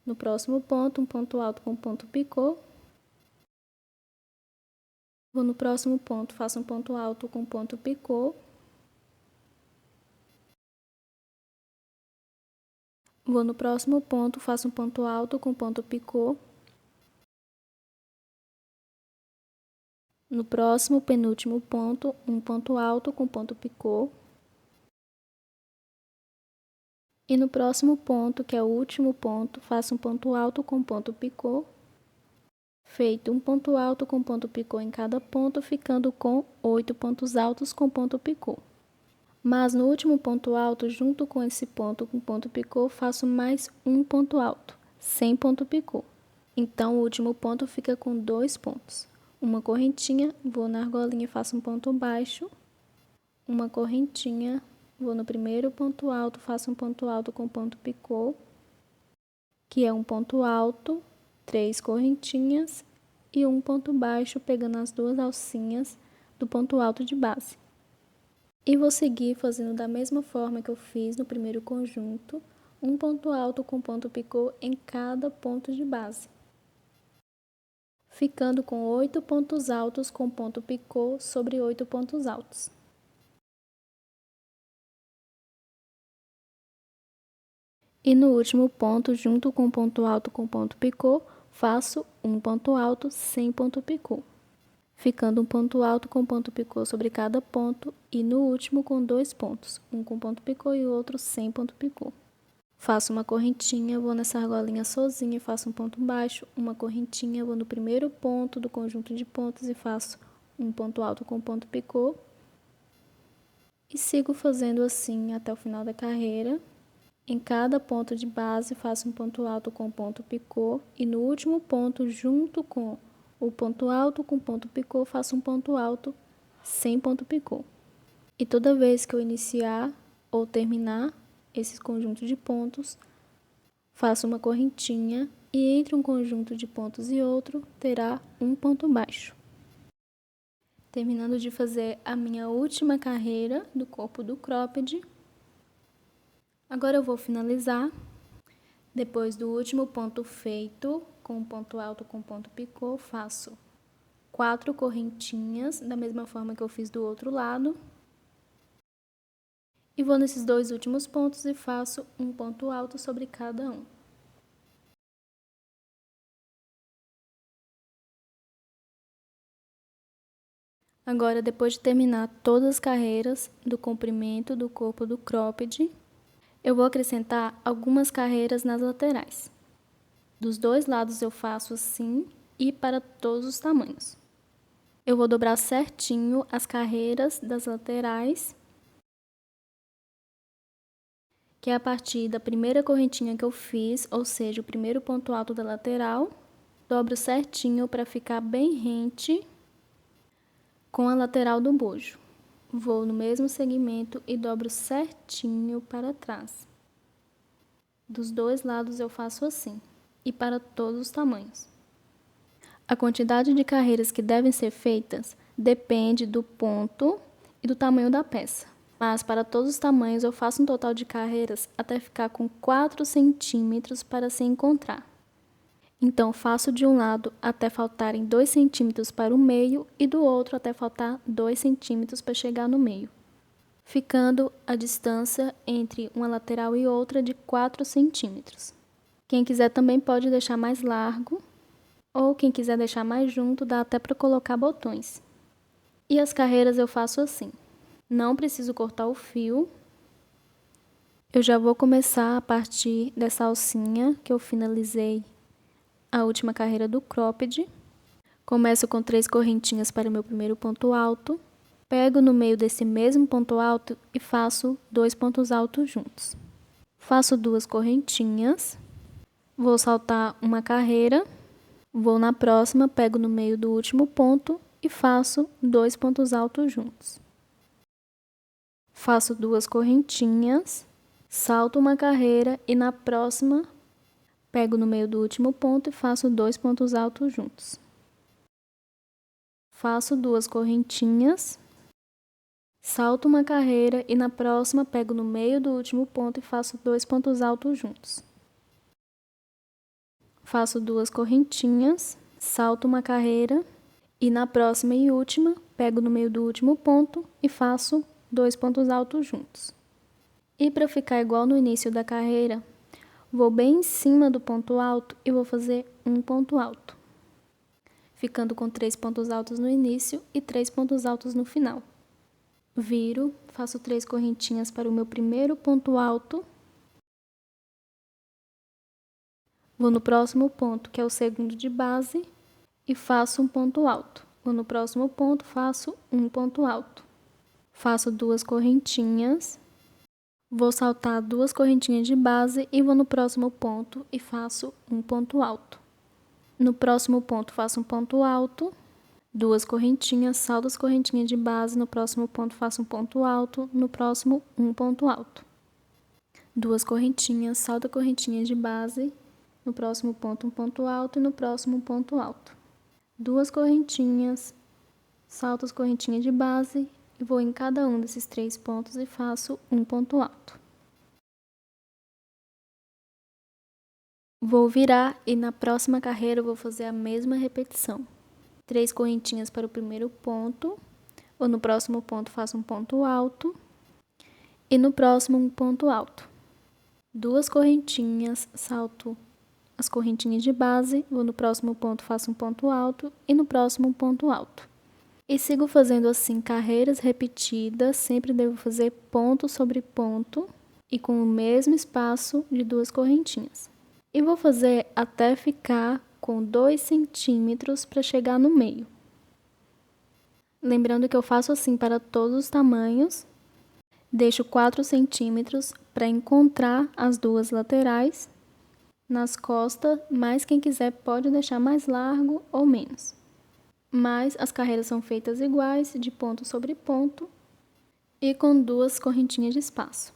No próximo ponto, um ponto alto com ponto picô. Vou no próximo ponto, faço um ponto alto com ponto picô. Vou no próximo ponto, faço um ponto alto com ponto picô. No próximo, penúltimo ponto, um ponto alto com ponto picô. E no próximo ponto, que é o último ponto, faço um ponto alto com ponto picô. Feito um ponto alto com ponto picô em cada ponto, ficando com 8 pontos altos com ponto picô. Mas no último ponto alto, junto com esse ponto com ponto picô, faço mais um ponto alto, sem ponto picô. Então, o último ponto fica com 2 pontos. Uma correntinha, vou na argolinha e faço um ponto baixo. Uma correntinha, vou no primeiro ponto alto, faço um ponto alto com ponto picô, que é um ponto alto, 3 correntinhas e um ponto baixo pegando as duas alcinhas do ponto alto de base. E vou seguir fazendo da mesma forma que eu fiz no primeiro conjunto, um ponto alto com ponto picô em cada ponto de base, ficando com 8 pontos altos com ponto picô sobre 8 pontos altos. E no último ponto, junto com ponto alto com ponto picô, faço um ponto alto sem ponto picô, ficando um ponto alto com ponto picô sobre cada ponto e no último com 2 pontos, um com ponto picô e o outro sem ponto picô. Faço uma correntinha, vou nessa argolinha sozinha e faço um ponto baixo, uma correntinha, vou no primeiro ponto do conjunto de pontos e faço um ponto alto com ponto picô. E sigo fazendo assim até o final da carreira. Em cada ponto de base, faço um ponto alto com ponto picô e no último ponto, junto com o ponto alto com ponto picô, faço um ponto alto sem ponto picô. E toda vez que eu iniciar ou terminar esses conjuntos de pontos, faço uma correntinha e entre um conjunto de pontos e outro, terá um ponto baixo. Terminando de fazer a minha última carreira do corpo do cropped. Agora eu vou finalizar. Depois do último ponto feito, com ponto alto com ponto picô, faço 4 correntinhas, da mesma forma que eu fiz do outro lado. E vou nesses 2 últimos pontos e faço um ponto alto sobre cada um. Agora, depois de terminar todas as carreiras do comprimento do corpo do cropped, eu vou acrescentar algumas carreiras nas laterais. Dos 2 lados eu faço assim e para todos os tamanhos. Eu vou dobrar certinho as carreiras das laterais, que é a partir da primeira correntinha que eu fiz, ou seja, o primeiro ponto alto da lateral, dobro certinho para ficar bem rente com a lateral do bojo. Vou no mesmo segmento e dobro certinho para trás. Dos 2 lados eu faço assim, e para todos os tamanhos. A quantidade de carreiras que devem ser feitas depende do ponto e do tamanho da peça. Mas para todos os tamanhos eu faço um total de carreiras até ficar com 4 centímetros para se encontrar. Então, faço de um lado até faltarem 2 centímetros para o meio e do outro até faltar 2 centímetros para chegar no meio, ficando a distância entre uma lateral e outra de 4 centímetros. Quem quiser também pode deixar mais largo, ou quem quiser deixar mais junto, dá até para colocar botões. E as carreiras eu faço assim. Não preciso cortar o fio. Eu já vou começar a partir dessa alcinha que eu finalizei a última carreira do cropped. Começo com 3 correntinhas para o meu primeiro ponto alto. Pego no meio desse mesmo ponto alto e faço 2 pontos altos juntos. Faço 2 correntinhas. Vou saltar uma carreira. Vou na próxima, pego no meio do último ponto e faço 2 pontos altos juntos. Faço 2 correntinhas, salto uma carreira e na próxima pego no meio do último ponto e faço 2 pontos altos juntos. Faço 2 correntinhas, salto uma carreira e na próxima pego no meio do último ponto e faço 2 pontos altos juntos. Faço 2 correntinhas, salto uma carreira e na próxima e última pego no meio do último ponto e faço 2 pontos altos juntos. E para ficar igual no início da carreira, vou bem em cima do ponto alto e vou fazer um ponto alto, ficando com 3 pontos altos no início e 3 pontos altos no final. Viro, faço 3 correntinhas para o meu primeiro ponto alto. Vou no próximo ponto, que é o segundo de base, e faço um ponto alto. Vou no próximo ponto, faço um ponto alto. Faço 2 correntinhas, vou saltar 2 correntinhas de base e vou no próximo ponto e faço um ponto alto. No próximo ponto faço um ponto alto, 2 correntinhas, salto as correntinhas de base, no próximo ponto faço um ponto alto, no próximo um ponto alto. 2 correntinhas, salto a correntinha de base, no próximo ponto um ponto alto e no próximo um ponto alto. 2 correntinhas, salto as correntinhas de base e vou em cada um desses 3 pontos e faço um ponto alto. Vou virar e na próxima carreira eu vou fazer a mesma repetição. 3 correntinhas para o primeiro ponto, ou no próximo ponto faço um ponto alto e no próximo um ponto alto. 2 correntinhas, salto as correntinhas de base, vou no próximo ponto faço um ponto alto e no próximo um ponto alto. E sigo fazendo assim carreiras repetidas, sempre devo fazer ponto sobre ponto e com o mesmo espaço de 2 correntinhas. E vou fazer até ficar com 2 centímetros para chegar no meio. Lembrando que eu faço assim para todos os tamanhos, deixo 4 centímetros para encontrar as 2 laterais nas costas, mas quem quiser pode deixar mais largo ou menos. Mas as carreiras são feitas iguais, de ponto sobre ponto e com 2 correntinhas de espaço.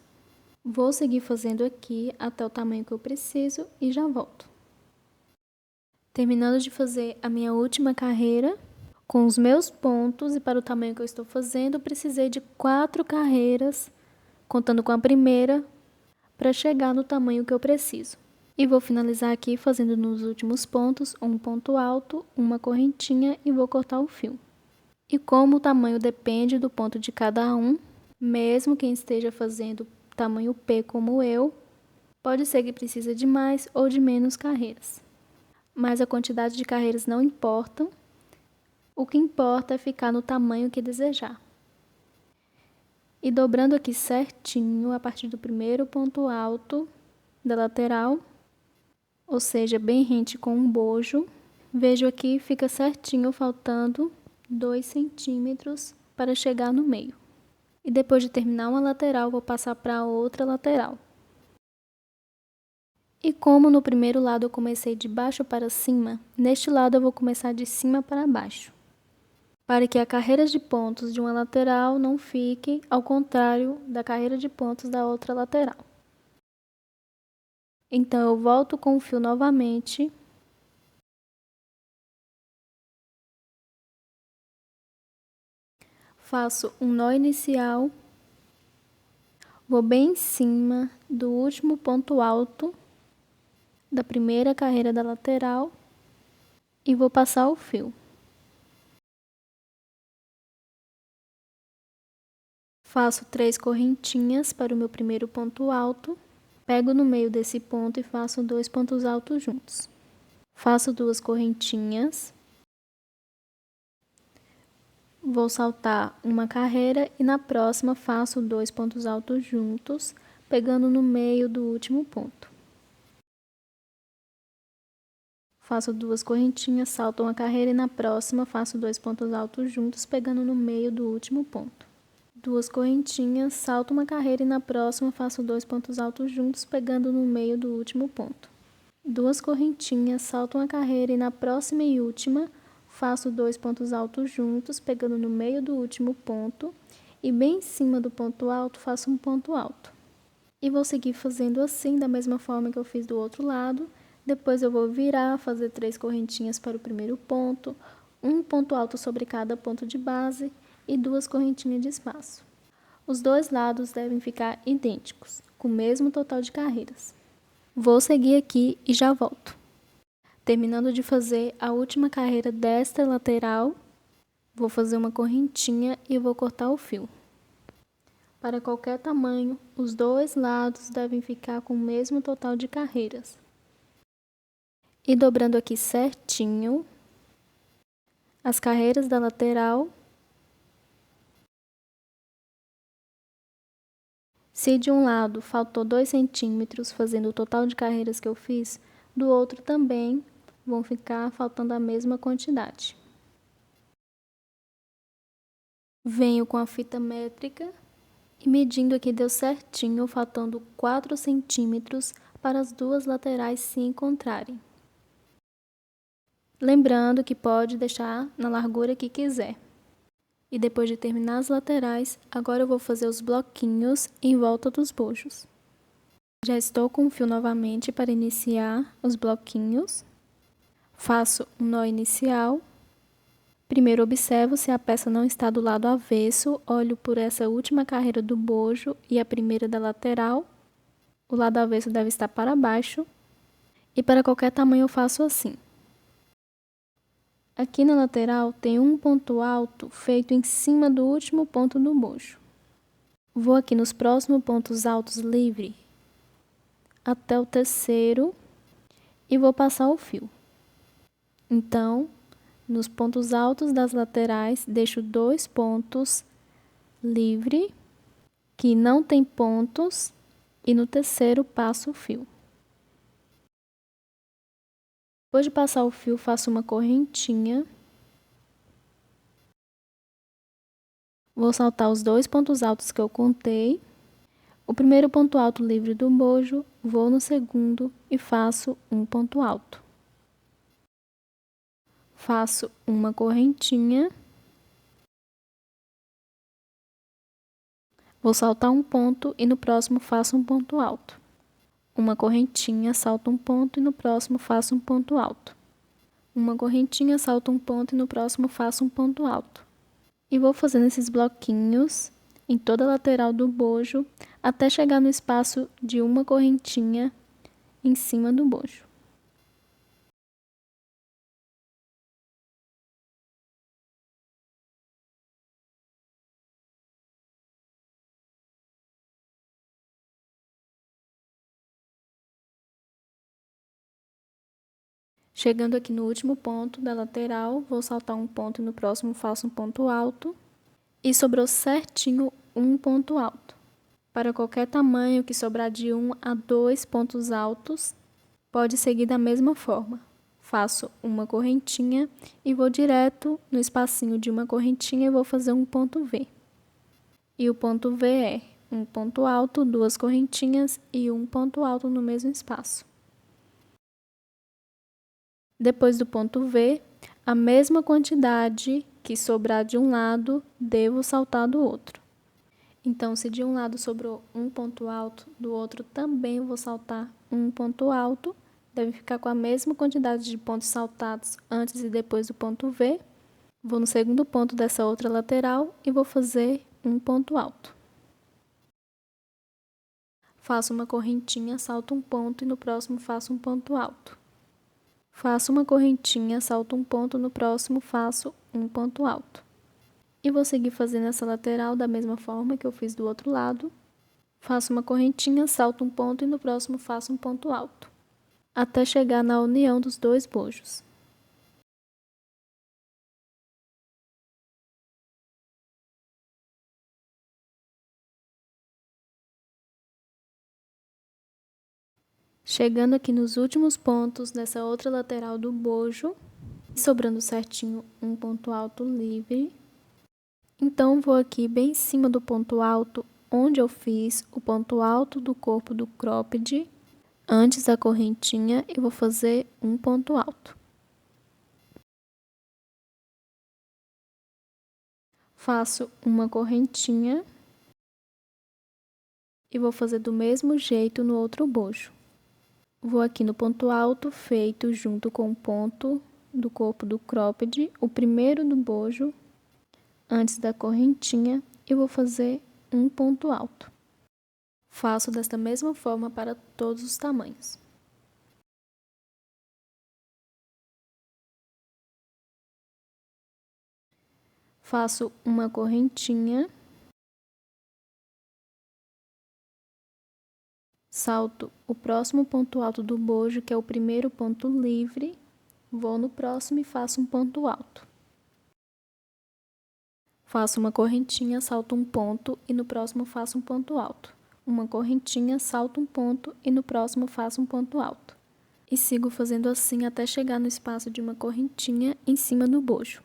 Vou seguir fazendo aqui até o tamanho que eu preciso e já volto. Terminando de fazer a minha última carreira, com os meus pontos e para o tamanho que eu estou fazendo, precisei de 4 carreiras, contando com a primeira, para chegar no tamanho que eu preciso. E vou finalizar aqui fazendo nos últimos pontos um ponto alto, uma correntinha e vou cortar o fio. E como o tamanho depende do ponto de cada um, mesmo quem esteja fazendo tamanho P como eu, pode ser que precise de mais ou de menos carreiras. Mas a quantidade de carreiras não importa, o que importa é ficar no tamanho que desejar. E dobrando aqui certinho a partir do primeiro ponto alto da lateral, ou seja, bem rente com um bojo, vejo aqui fica certinho faltando 2 centímetros para chegar no meio. E depois de terminar uma lateral, vou passar para a outra lateral. E como no primeiro lado eu comecei de baixo para cima, neste lado eu vou começar de cima para baixo, para que a carreira de pontos de uma lateral não fique ao contrário da carreira de pontos da outra lateral. Então eu volto com o fio novamente. Faço um nó inicial, vou bem em cima do último ponto alto da primeira carreira da lateral e vou passar o fio. Faço 3 correntinhas para o meu primeiro ponto alto, pego no meio desse ponto e faço 2 pontos altos juntos. Faço 2 correntinhas, vou saltar uma carreira e na próxima faço 2 pontos altos juntos, pegando no meio do último ponto. Faço 2 correntinhas, salto uma carreira e na próxima faço 2 pontos altos juntos, pegando no meio do último ponto. 2 correntinhas, salto uma carreira e na próxima faço 2 pontos altos juntos, pegando no meio do último ponto. 2 correntinhas, salto uma carreira e na próxima e última faço 2 pontos altos juntos, pegando no meio do último ponto e bem em cima do ponto alto faço um ponto alto. E vou seguir fazendo assim, da mesma forma que eu fiz do outro lado. Depois eu vou virar, fazer 3 correntinhas para o primeiro ponto, um ponto alto sobre cada ponto de base e 2 correntinhas de espaço. Os dois lados devem ficar idênticos, com o mesmo total de carreiras. Vou seguir aqui e já volto. Terminando de fazer a última carreira desta lateral, vou fazer uma correntinha e vou cortar o fio. Para qualquer tamanho, os dois lados devem ficar com o mesmo total de carreiras. E dobrando aqui certinho as carreiras da lateral. Se de um lado faltou 2 centímetros fazendo o total de carreiras que eu fiz, do outro também vão ficar faltando a mesma quantidade. Venho com a fita métrica e medindo aqui deu certinho, faltando 4 centímetros para as duas laterais se encontrarem. Lembrando que pode deixar na largura que quiser. E depois de terminar as laterais, agora eu vou fazer os bloquinhos em volta dos bojos. Já estou com o fio novamente para iniciar os bloquinhos. Faço um nó inicial. Primeiro observo se a peça não está do lado avesso, olho por essa última carreira do bojo e a primeira da lateral. O lado avesso deve estar para baixo. E para qualquer tamanho eu faço assim. Aqui na lateral tem um ponto alto feito em cima do último ponto do bojo. Vou aqui nos próximos pontos altos livre até o terceiro e vou passar o fio. Então, nos pontos altos das laterais, deixo 2 pontos livre, que não tem pontos, e no terceiro passo o fio. Depois de passar o fio, faço uma correntinha. Vou saltar os 2 pontos altos que eu contei. O primeiro ponto alto livre do bojo, vou no segundo e faço um ponto alto. Faço uma correntinha. Vou saltar um ponto e no próximo faço um ponto alto. Uma correntinha, salto um ponto e no próximo faço um ponto alto. Uma correntinha, salto um ponto e no próximo faço um ponto alto. E vou fazendo esses bloquinhos em toda a lateral do bojo até chegar no espaço de uma correntinha em cima do bojo. Chegando aqui no último ponto da lateral, vou saltar um ponto e no próximo faço um ponto alto. E sobrou certinho um ponto alto. Para qualquer tamanho que sobrar de 1 a 2 pontos altos, pode seguir da mesma forma. Faço uma correntinha e vou direto no espacinho de uma correntinha e vou fazer um ponto V. E o ponto V é um ponto alto, duas correntinhas e um ponto alto no mesmo espaço. Depois do ponto V, a mesma quantidade que sobrar de um lado, devo saltar do outro. Então, se de um lado sobrou um ponto alto, do outro também vou saltar um ponto alto. Deve ficar com a mesma quantidade de pontos saltados antes e depois do ponto V. Vou no segundo ponto dessa outra lateral e vou fazer um ponto alto. Faço uma correntinha, salto um ponto e no próximo faço um ponto alto. Faço uma correntinha, salto um ponto, no próximo faço um ponto alto. E vou seguir fazendo essa lateral da mesma forma que eu fiz do outro lado. Faço uma correntinha, salto um ponto e no próximo faço um ponto alto, até chegar na união dos dois bojos. Chegando aqui nos últimos pontos dessa outra lateral do bojo, sobrando certinho um ponto alto livre. Então, vou aqui bem em cima do ponto alto, onde eu fiz o ponto alto do corpo do cropped, antes da correntinha, e vou fazer um ponto alto. Faço uma correntinha e vou fazer do mesmo jeito no outro bojo. Vou aqui no ponto alto feito junto com o ponto do corpo do cropped, o primeiro do bojo, antes da correntinha, e vou fazer um ponto alto. Faço desta mesma forma para todos os tamanhos. Faço uma correntinha, salto o próximo ponto alto do bojo, que é o primeiro ponto livre, vou no próximo e faço um ponto alto. Faço uma correntinha, salto um ponto e no próximo faço um ponto alto. Uma correntinha, salto um ponto e no próximo faço um ponto alto. E sigo fazendo assim até chegar no espaço de uma correntinha em cima do bojo.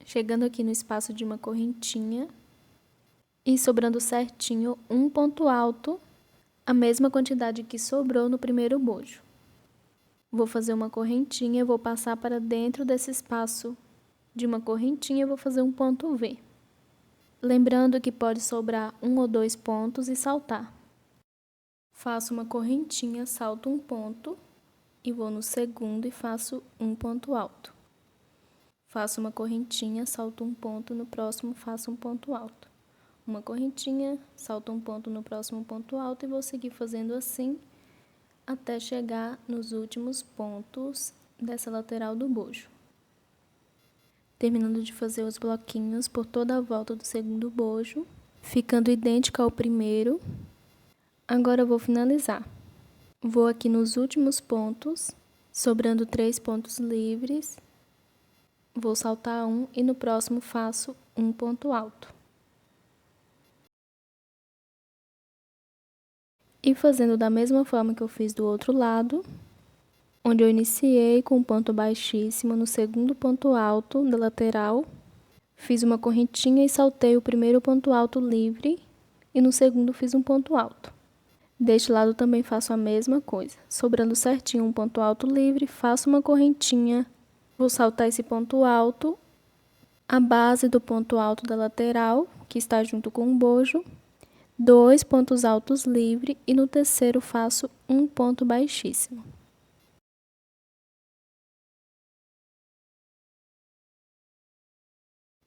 Chegando aqui no espaço de uma correntinha e sobrando certinho um ponto alto, a mesma quantidade que sobrou no primeiro bojo. Vou fazer uma correntinha, vou passar para dentro desse espaço de uma correntinha e vou fazer um ponto V. Lembrando que pode sobrar um ou dois pontos e saltar. Faço uma correntinha, salto um ponto e vou no segundo e faço um ponto alto. Faço uma correntinha, salto um ponto, no próximo faço um ponto alto. Uma correntinha, salto um ponto no próximo ponto alto e vou seguir fazendo assim até chegar nos últimos pontos dessa lateral do bojo. Terminando de fazer os bloquinhos por toda a volta do segundo bojo, ficando idêntico ao primeiro. Agora eu vou finalizar. Vou aqui nos últimos pontos, sobrando 3 pontos livres. Vou saltar um e no próximo faço um ponto alto. E fazendo da mesma forma que eu fiz do outro lado, onde eu iniciei com um ponto baixíssimo no segundo ponto alto da lateral, fiz uma correntinha e saltei o primeiro ponto alto livre e no segundo fiz um ponto alto. Deste lado também faço a mesma coisa, sobrando certinho um ponto alto livre, faço uma correntinha, vou saltar esse ponto alto, a base do ponto alto da lateral, que está junto com o bojo. 2 pontos altos livre e no terceiro faço um ponto baixíssimo.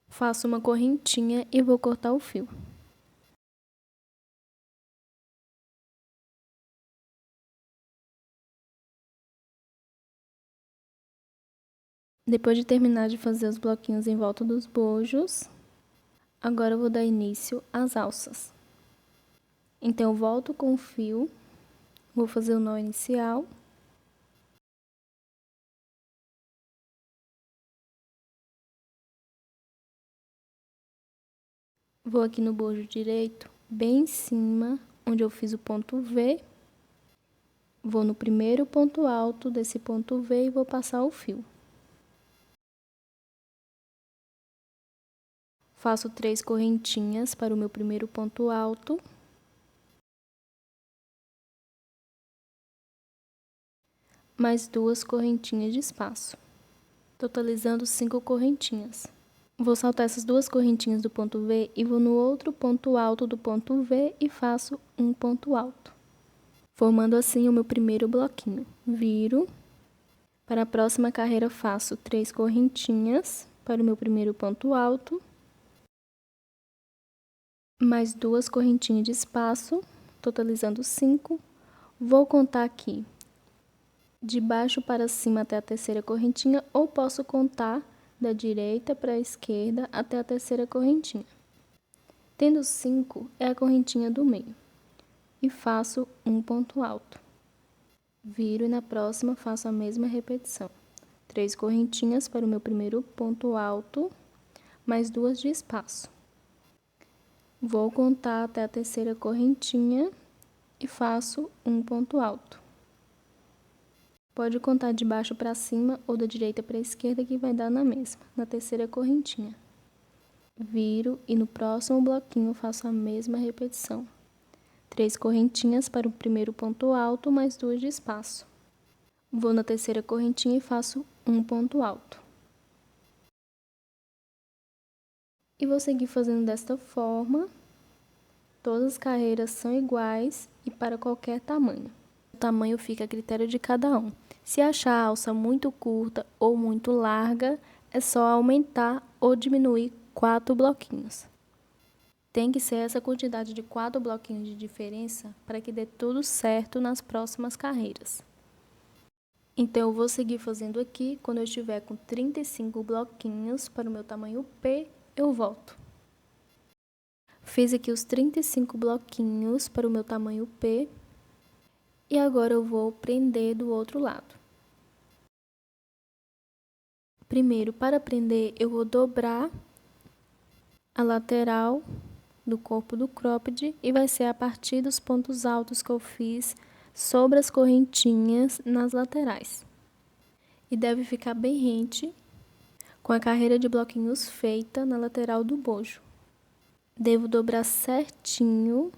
Faço uma correntinha e vou cortar o fio. Depois de terminar de fazer os bloquinhos em volta dos bojos, agora eu vou dar início às alças. Então, eu volto com o fio, vou fazer o nó inicial. Vou aqui no bojo direito, bem em cima, onde eu fiz o ponto V. Vou no primeiro ponto alto desse ponto V e vou passar o fio. Faço 3 correntinhas para o meu primeiro ponto alto. Mais 2 correntinhas de espaço, totalizando 5 correntinhas. Vou saltar essas 2 correntinhas do ponto V e vou no outro ponto alto do ponto V e faço um ponto alto, formando assim o meu primeiro bloquinho. Viro. Para a próxima carreira faço 3 correntinhas para o meu primeiro ponto alto, mais 2 correntinhas de espaço, totalizando 5. Vou contar aqui de baixo para cima até a terceira correntinha, ou posso contar da direita para a esquerda até a terceira correntinha. Tendo 5 é a correntinha do meio. E faço um ponto alto. Viro e na próxima faço a mesma repetição. 3 correntinhas para o meu primeiro ponto alto, mais 2 de espaço. Vou contar até a terceira correntinha e faço um ponto alto. Pode contar de baixo para cima ou da direita para a esquerda que vai dar na mesma, na terceira correntinha. Viro e no próximo bloquinho faço a mesma repetição. 3 correntinhas para o primeiro ponto alto, mais 2 de espaço. Vou na terceira correntinha e faço um ponto alto. E vou seguir fazendo desta forma. Todas as carreiras são iguais e para qualquer tamanho. O tamanho fica a critério de cada um. Se achar a alça muito curta ou muito larga, é só aumentar ou diminuir 4 bloquinhos. Tem que ser essa quantidade de 4 bloquinhos de diferença para que dê tudo certo nas próximas carreiras. Então, eu vou seguir fazendo aqui. Quando eu estiver com 35 bloquinhos para o meu tamanho P, eu volto. Fiz aqui os 35 bloquinhos para o meu tamanho P. E agora eu vou prender do outro lado. Primeiro, para prender, eu vou dobrar a lateral do corpo do cropped e vai ser a partir dos pontos altos que eu fiz sobre as correntinhas nas laterais. E deve ficar bem rente com a carreira de bloquinhos feita na lateral do bojo. Devo dobrar certinho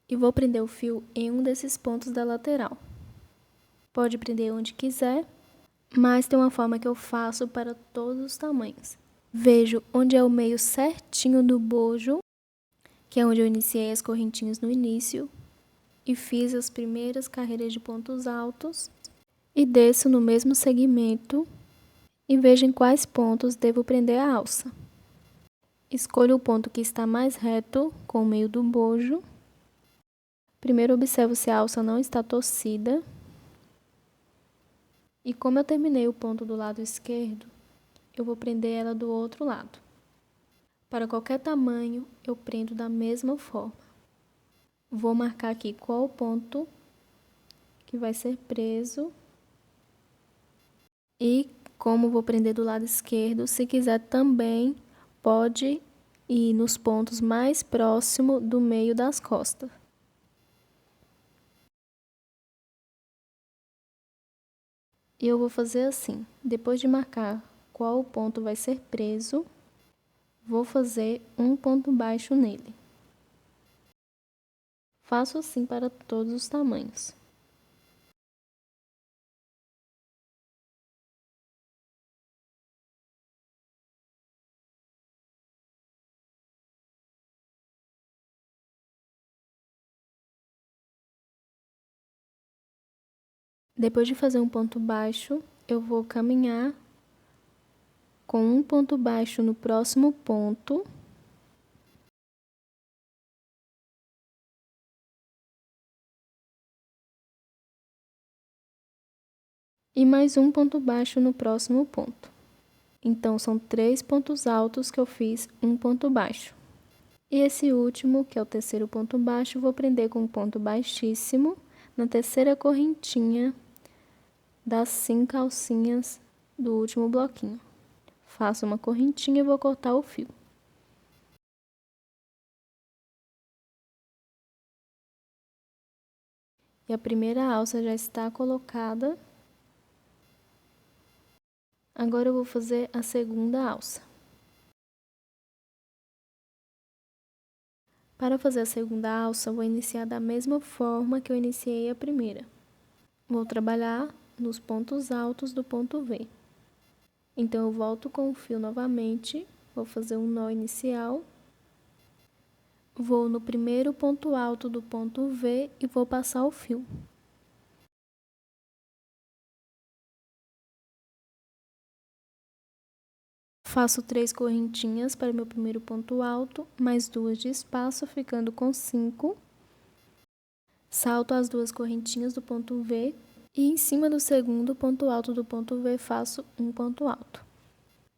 e vou prender o fio em um desses pontos da lateral. Pode prender onde quiser, mas tem uma forma que eu faço para todos os tamanhos. Vejo onde é o meio certinho do bojo, que é onde eu iniciei as correntinhas no início, e fiz as primeiras carreiras de pontos altos, e desço no mesmo segmento, e vejo em quais pontos devo prender a alça. Escolho o ponto que está mais reto com o meio do bojo. Primeiro observo se a alça não está torcida. E como eu terminei o ponto do lado esquerdo, eu vou prender ela do outro lado. Para qualquer tamanho, eu prendo da mesma forma. Vou marcar aqui qual o ponto que vai ser preso. E como vou prender do lado esquerdo, se quiser também pode ir nos pontos mais próximos do meio das costas. E eu vou fazer assim, depois de marcar qual ponto vai ser preso, vou fazer um ponto baixo nele. Faço assim para todos os tamanhos. Depois de fazer um ponto baixo, eu vou caminhar com um ponto baixo no próximo ponto. E mais um ponto baixo no próximo ponto. Então, são 3 pontos altos que eu fiz um ponto baixo. E esse último, que é o terceiro ponto baixo, vou prender com um ponto baixíssimo na terceira correntinha das 5 alcinhas do último bloquinho. Faço uma correntinha e vou cortar o fio. E a primeira alça já está colocada. Agora eu vou fazer a segunda alça. Para fazer a segunda alça, eu vou iniciar da mesma forma que eu iniciei a primeira. Vou trabalhar nos pontos altos do ponto V. Então, eu volto com o fio novamente, vou fazer um nó inicial. Vou no primeiro ponto alto do ponto V e vou passar o fio. Faço 3 correntinhas para o meu primeiro ponto alto, mais 2 de espaço, ficando com 5. Salto as 2 correntinhas do ponto V e em cima do segundo ponto alto do ponto V faço um ponto alto.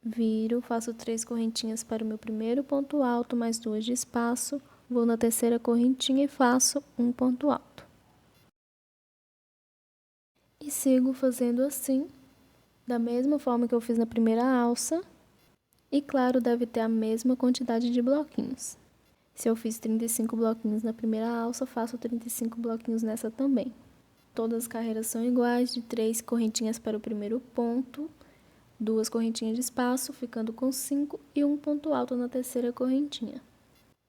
Viro, faço 3 correntinhas para o meu primeiro ponto alto, mais 2 de espaço, vou na terceira correntinha e faço um ponto alto. E sigo fazendo assim, da mesma forma que eu fiz na primeira alça. E claro, deve ter a mesma quantidade de bloquinhos. Se eu fiz 35 bloquinhos na primeira alça, faço 35 bloquinhos nessa também. Todas as carreiras são iguais, de 3 correntinhas para o primeiro ponto, 2 correntinhas de espaço, ficando com 5 e um ponto alto na terceira correntinha.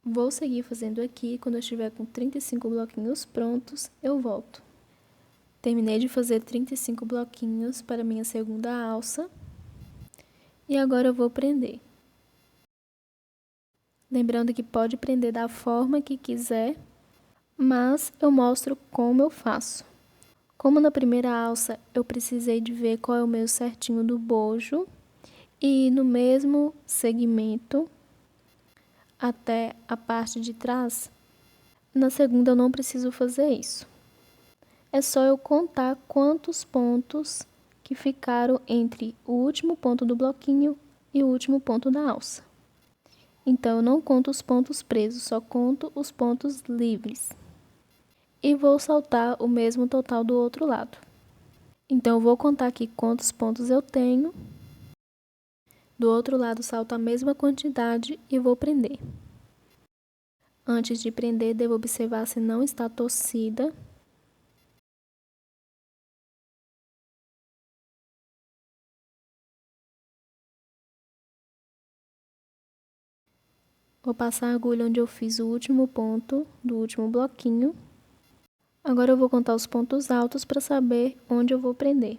Vou seguir fazendo aqui, quando eu estiver com 35 bloquinhos prontos, eu volto. Terminei de fazer 35 bloquinhos para minha segunda alça. E agora eu vou prender. Lembrando que pode prender da forma que quiser, mas eu mostro como eu faço. Como na primeira alça eu precisei de ver qual é o meio certinho do bojo e no mesmo segmento até a parte de trás, na segunda eu não preciso fazer isso. É só eu contar quantos pontos que ficaram entre o último ponto do bloquinho e o último ponto da alça. Então, eu não conto os pontos presos, só conto os pontos livres. E vou saltar o mesmo total do outro lado. Então, eu vou contar aqui quantos pontos eu tenho. Do outro lado, salto a mesma quantidade e vou prender. Antes de prender, devo observar se não está torcida. Vou passar a agulha onde eu fiz o último ponto do último bloquinho. Agora eu vou contar os pontos altos para saber onde eu vou prender.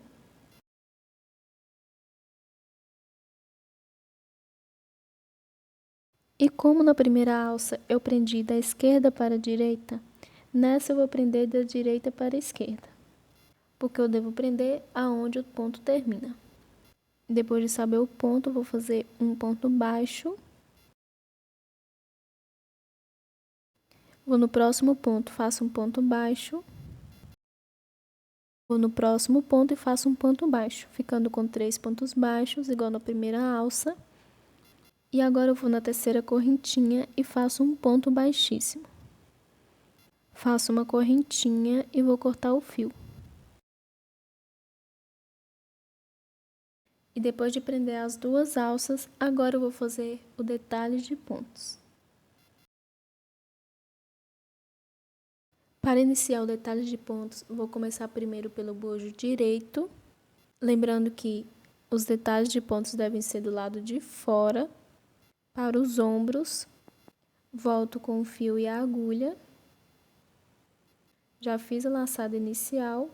E como na primeira alça eu prendi da esquerda para a direita, nessa eu vou prender da direita para a esquerda, porque eu devo prender aonde o ponto termina. Depois de saber o ponto, vou fazer um ponto baixo. Vou no próximo ponto, faço um ponto baixo. Vou no próximo ponto e faço um ponto baixo, ficando com 3 pontos baixos, igual na primeira alça. E agora eu vou na terceira correntinha e faço um ponto baixíssimo. Faço uma correntinha e vou cortar o fio. E depois de prender as 2 alças, agora eu vou fazer o detalhe de pontos. Para iniciar o detalhe de pontos, vou começar primeiro pelo bojo direito, lembrando que os detalhes de pontos devem ser do lado de fora. Para os ombros, volto com o fio e a agulha. Já fiz a laçada inicial.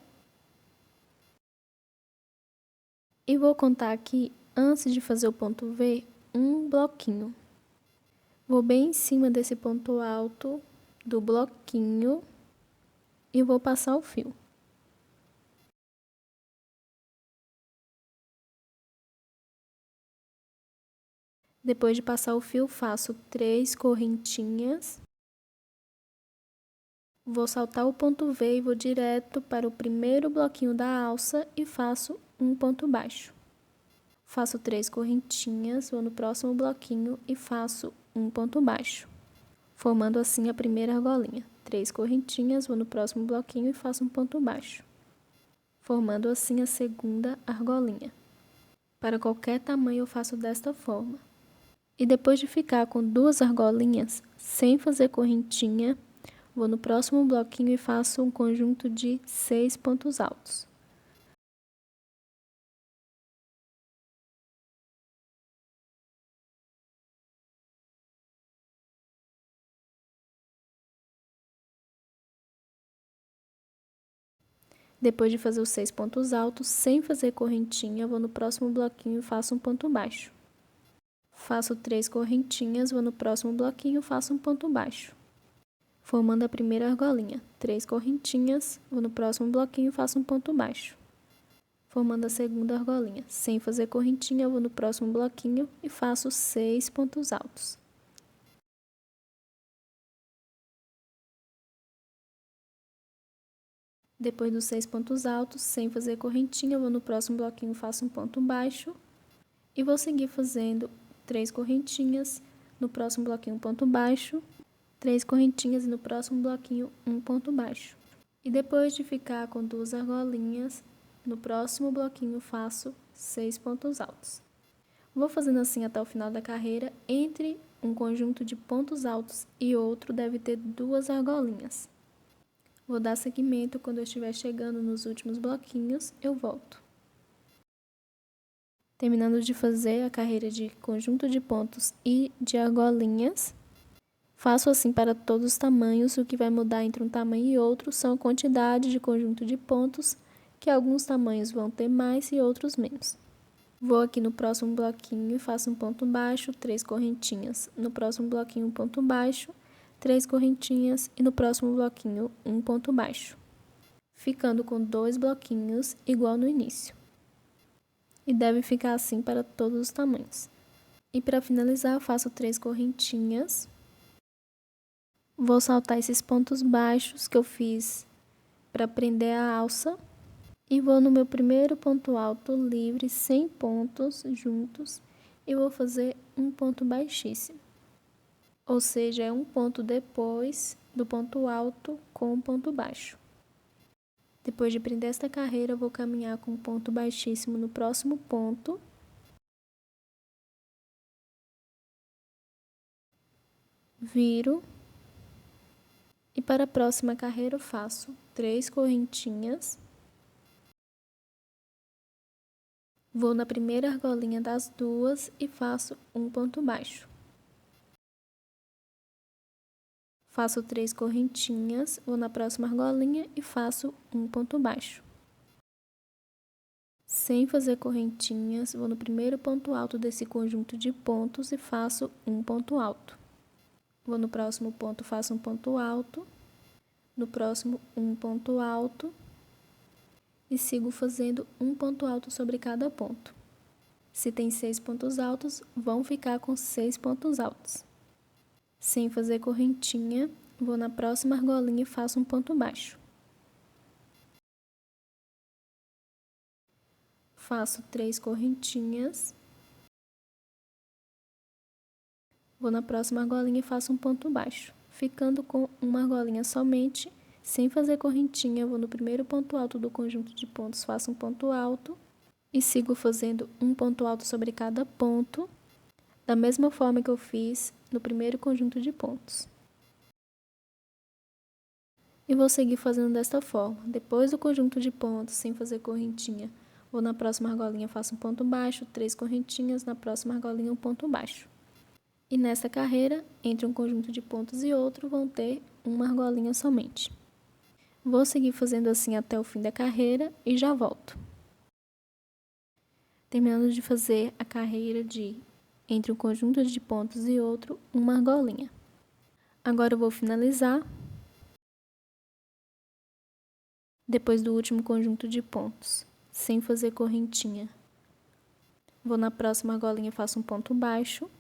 E vou contar aqui, antes de fazer o ponto V, um bloquinho. Vou bem em cima desse ponto alto do bloquinho e vou passar o fio. Depois de passar o fio, faço 3 correntinhas. Vou saltar o ponto V e vou direto para o primeiro bloquinho da alça e faço um ponto baixo. Faço 3 correntinhas, vou no próximo bloquinho e faço um ponto baixo, formando assim a primeira argolinha. 3 correntinhas, vou no próximo bloquinho e faço um ponto baixo, formando assim a segunda argolinha. Para qualquer tamanho eu faço desta forma. E depois de ficar com 2 argolinhas, sem fazer correntinha, vou no próximo bloquinho e faço um conjunto de 6 pontos altos. Depois de fazer os 6 pontos altos, sem fazer correntinha, vou no próximo bloquinho e faço um ponto baixo. Faço 3 correntinhas, vou no próximo bloquinho e faço um ponto baixo, formando a primeira argolinha. 3 correntinhas, vou no próximo bloquinho e faço um ponto baixo, formando a segunda argolinha. Sem fazer correntinha, vou no próximo bloquinho e faço 6 pontos altos. Depois dos 6 pontos altos, sem fazer correntinha, vou no próximo bloquinho e faço um ponto baixo. E vou seguir fazendo 3 correntinhas, no próximo bloquinho um ponto baixo, 3 correntinhas e no próximo bloquinho um ponto baixo. E depois de ficar com 2 argolinhas, no próximo bloquinho faço 6 pontos altos. Vou fazendo assim até o final da carreira. Entre um conjunto de pontos altos e outro deve ter 2 argolinhas. Vou dar seguimento, quando eu estiver chegando nos últimos bloquinhos, eu volto. Terminando de fazer a carreira de conjunto de pontos e de argolinhas, faço assim para todos os tamanhos. O que vai mudar entre um tamanho e outro são a quantidade de conjunto de pontos, que alguns tamanhos vão ter mais e outros menos. Vou aqui no próximo bloquinho e faço um ponto baixo, 3 correntinhas. No próximo bloquinho um ponto baixo, 3 correntinhas e no próximo bloquinho um ponto baixo, ficando com 2 bloquinhos igual no início. E deve ficar assim para todos os tamanhos. E para finalizar, faço 3 correntinhas. Vou saltar esses pontos baixos que eu fiz para prender a alça. E vou no meu primeiro ponto alto livre, sem pontos juntos, e vou fazer um ponto baixíssimo. Ou seja, é um ponto depois do ponto alto com um ponto baixo. Depois de prender esta carreira, eu vou caminhar com um ponto baixíssimo no próximo ponto. Viro. E para a próxima carreira eu faço 3 correntinhas. Vou na primeira argolinha das duas e faço um ponto baixo. Faço 3 correntinhas, vou na próxima argolinha e faço um ponto baixo. Sem fazer correntinhas, vou no primeiro ponto alto desse conjunto de pontos e faço um ponto alto. Vou no próximo ponto, faço um ponto alto. No próximo, um ponto alto. E sigo fazendo um ponto alto sobre cada ponto. Se tem 6 pontos altos, vão ficar com 6 pontos altos. Sem fazer correntinha, vou na próxima argolinha e faço um ponto baixo. Faço 3 correntinhas. Vou na próxima argolinha e faço um ponto baixo, ficando com uma argolinha somente. Sem fazer correntinha, vou no primeiro ponto alto do conjunto de pontos, faço um ponto alto e sigo fazendo um ponto alto sobre cada ponto, da mesma forma que eu fiz no primeiro conjunto de pontos. E vou seguir fazendo desta forma. Depois do conjunto de pontos, sem fazer correntinha, vou na próxima argolinha, faço um ponto baixo, 3 correntinhas, na próxima argolinha um ponto baixo. E nessa carreira, entre um conjunto de pontos e outro, vão ter uma argolinha somente. Vou seguir fazendo assim até o fim da carreira e já volto. Terminando de fazer a carreira de entre um conjunto de pontos e outro, uma argolinha. Agora eu vou finalizar. Depois do último conjunto de pontos, sem fazer correntinha. Vou na próxima argolinha e faço um ponto baixo.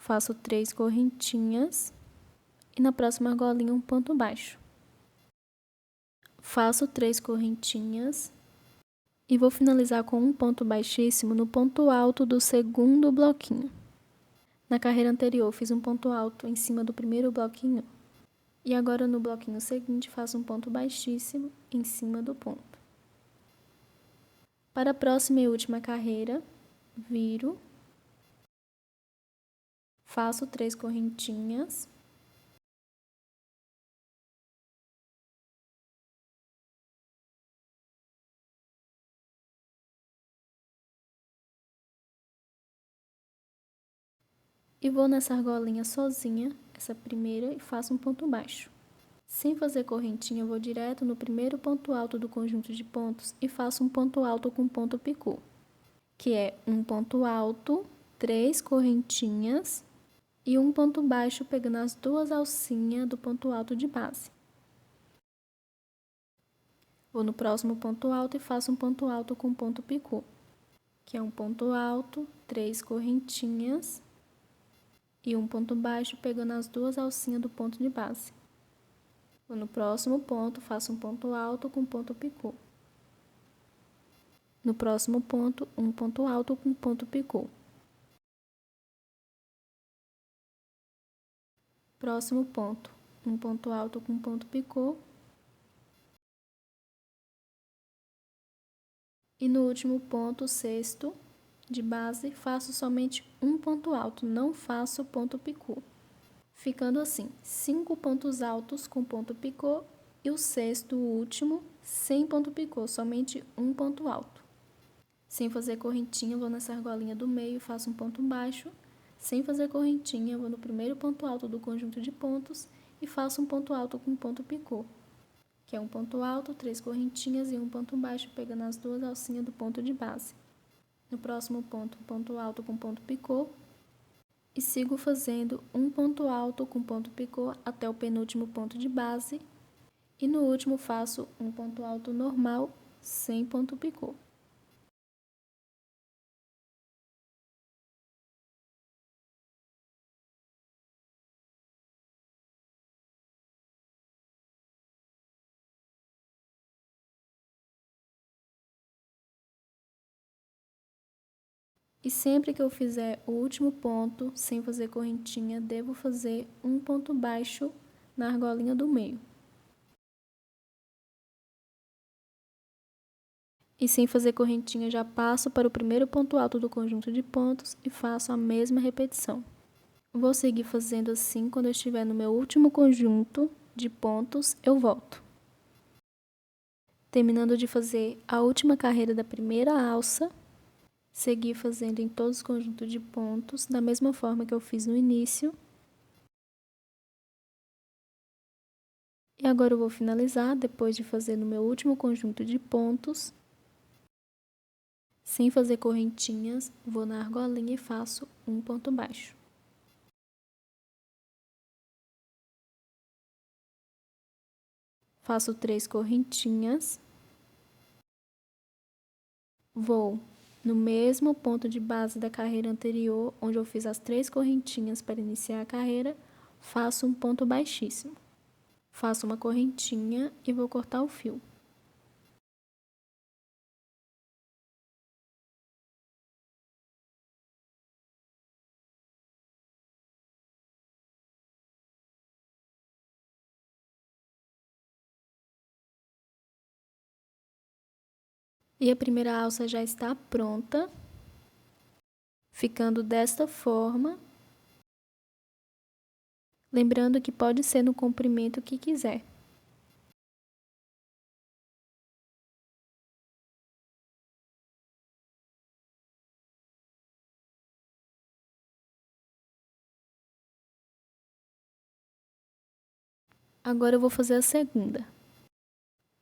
faço 3 correntinhas e na próxima argolinha um ponto baixo. Faço 3 correntinhas e vou finalizar com um ponto baixíssimo no ponto alto do segundo bloquinho. Na carreira anterior fiz um ponto alto em cima do primeiro bloquinho e agora no bloquinho seguinte faço um ponto baixíssimo em cima do ponto. Para a próxima e última carreira, viro, faço 3 correntinhas e vou nessa argolinha sozinha, essa primeira, e faço um ponto baixo. Sem fazer correntinha, eu vou direto no primeiro ponto alto do conjunto de pontos e faço um ponto alto com ponto picô, que é um ponto alto, 3 correntinhas e um ponto baixo pegando as duas alcinhas do ponto alto de base. Vou no próximo ponto alto e faço um ponto alto com ponto picô, que é um ponto alto, 3 correntinhas e um ponto baixo pegando as duas alcinhas do ponto de base. Vou no próximo ponto, faço um ponto alto com ponto picô. No próximo ponto, um ponto alto com ponto picô. Próximo ponto, um ponto alto com ponto picô. E no último ponto, sexto, de base, faço somente um ponto alto, não faço ponto picô. Ficando assim, 5 pontos altos com ponto picô e o sexto, o último, sem ponto picô, somente um ponto alto. Sem fazer correntinha, vou nessa argolinha do meio e faço um ponto baixo. Sem fazer correntinha, vou no primeiro ponto alto do conjunto de pontos e faço um ponto alto com ponto picô, que é um ponto alto, 3 correntinhas e um ponto baixo pegando as duas alcinhas do ponto de base. No próximo ponto, um ponto alto com ponto picô e sigo fazendo um ponto alto com ponto picô até o penúltimo ponto de base e no último faço um ponto alto normal sem ponto picô. E sempre que eu fizer o último ponto, sem fazer correntinha, devo fazer um ponto baixo na argolinha do meio. E sem fazer correntinha, já passo para o primeiro ponto alto do conjunto de pontos e faço a mesma repetição. Vou seguir fazendo assim, quando eu estiver no meu último conjunto de pontos, eu volto. Terminando de fazer a última carreira da primeira alça, seguir fazendo em todos os conjuntos de pontos, da mesma forma que eu fiz no início. E agora eu vou finalizar, depois de fazer no meu último conjunto de pontos. Sem fazer correntinhas, vou na argolinha e faço um ponto baixo. Faço 3 correntinhas. Vou no mesmo ponto de base da carreira anterior, onde eu fiz as 3 correntinhas para iniciar a carreira, faço um ponto baixíssimo. Faço uma correntinha e vou cortar o fio. E a primeira alça já está pronta, ficando desta forma. Lembrando que pode ser no comprimento que quiser. Agora eu vou fazer a segunda.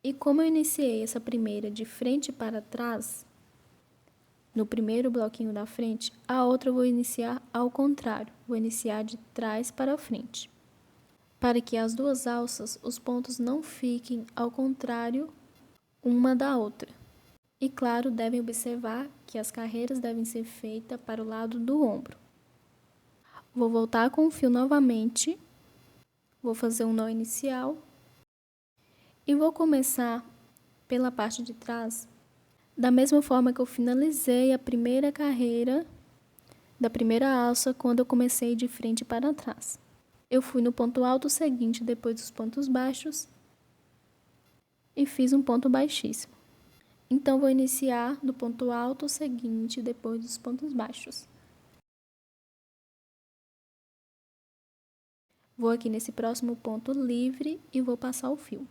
E como eu iniciei essa primeira de frente para trás, no primeiro bloquinho da frente, a outra eu vou iniciar ao contrário, vou iniciar de trás para frente. Para que as duas alças, os pontos não fiquem ao contrário uma da outra. E claro, devem observar que as carreiras devem ser feitas para o lado do ombro. Vou voltar com o fio novamente, vou fazer um nó inicial e vou começar pela parte de trás, da mesma forma que eu finalizei a primeira carreira da primeira alça quando eu comecei de frente para trás. Eu fui no ponto alto seguinte depois dos pontos baixos e fiz um ponto baixíssimo. Então, vou iniciar do ponto alto seguinte depois dos pontos baixos. Vou aqui nesse próximo ponto livre e vou passar o fio.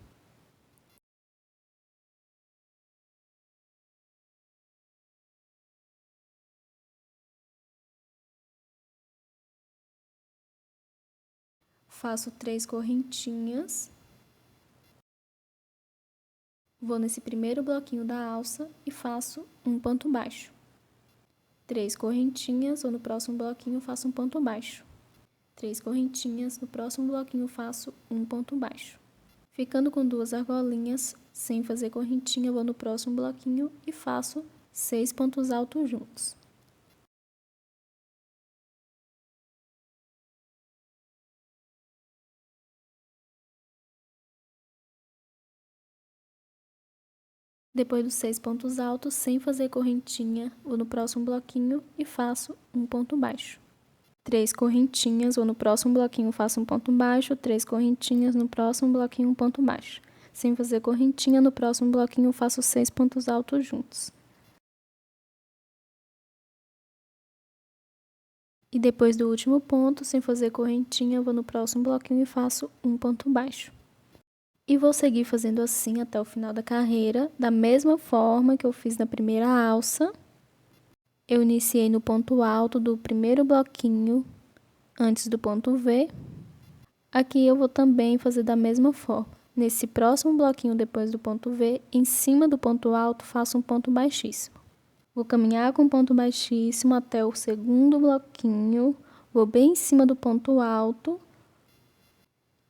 Faço 3 correntinhas. Vou nesse primeiro bloquinho da alça e faço um ponto baixo. 3 correntinhas, ou no próximo bloquinho faço um ponto baixo. 3 correntinhas, no próximo bloquinho faço um ponto baixo. Ficando com 2 argolinhas, sem fazer correntinha, vou no próximo bloquinho e faço 6 pontos altos juntos. Depois dos 6 pontos altos, sem fazer correntinha, vou no próximo bloquinho e faço um ponto baixo. 3 correntinhas, vou no próximo bloquinho faço um ponto baixo, 3 correntinhas, no próximo bloquinho um ponto baixo. Sem fazer correntinha, no próximo bloquinho faço 6 pontos altos juntos. E depois do último ponto, sem fazer correntinha, vou no próximo bloquinho e faço um ponto baixo. E vou seguir fazendo assim até o final da carreira, da mesma forma que eu fiz na primeira alça. Eu iniciei no ponto alto do primeiro bloquinho, antes do ponto V. Aqui eu vou também fazer da mesma forma. Nesse próximo bloquinho depois do ponto V, em cima do ponto alto, faço um ponto baixíssimo. Vou caminhar com ponto baixíssimo até o segundo bloquinho, vou bem em cima do ponto alto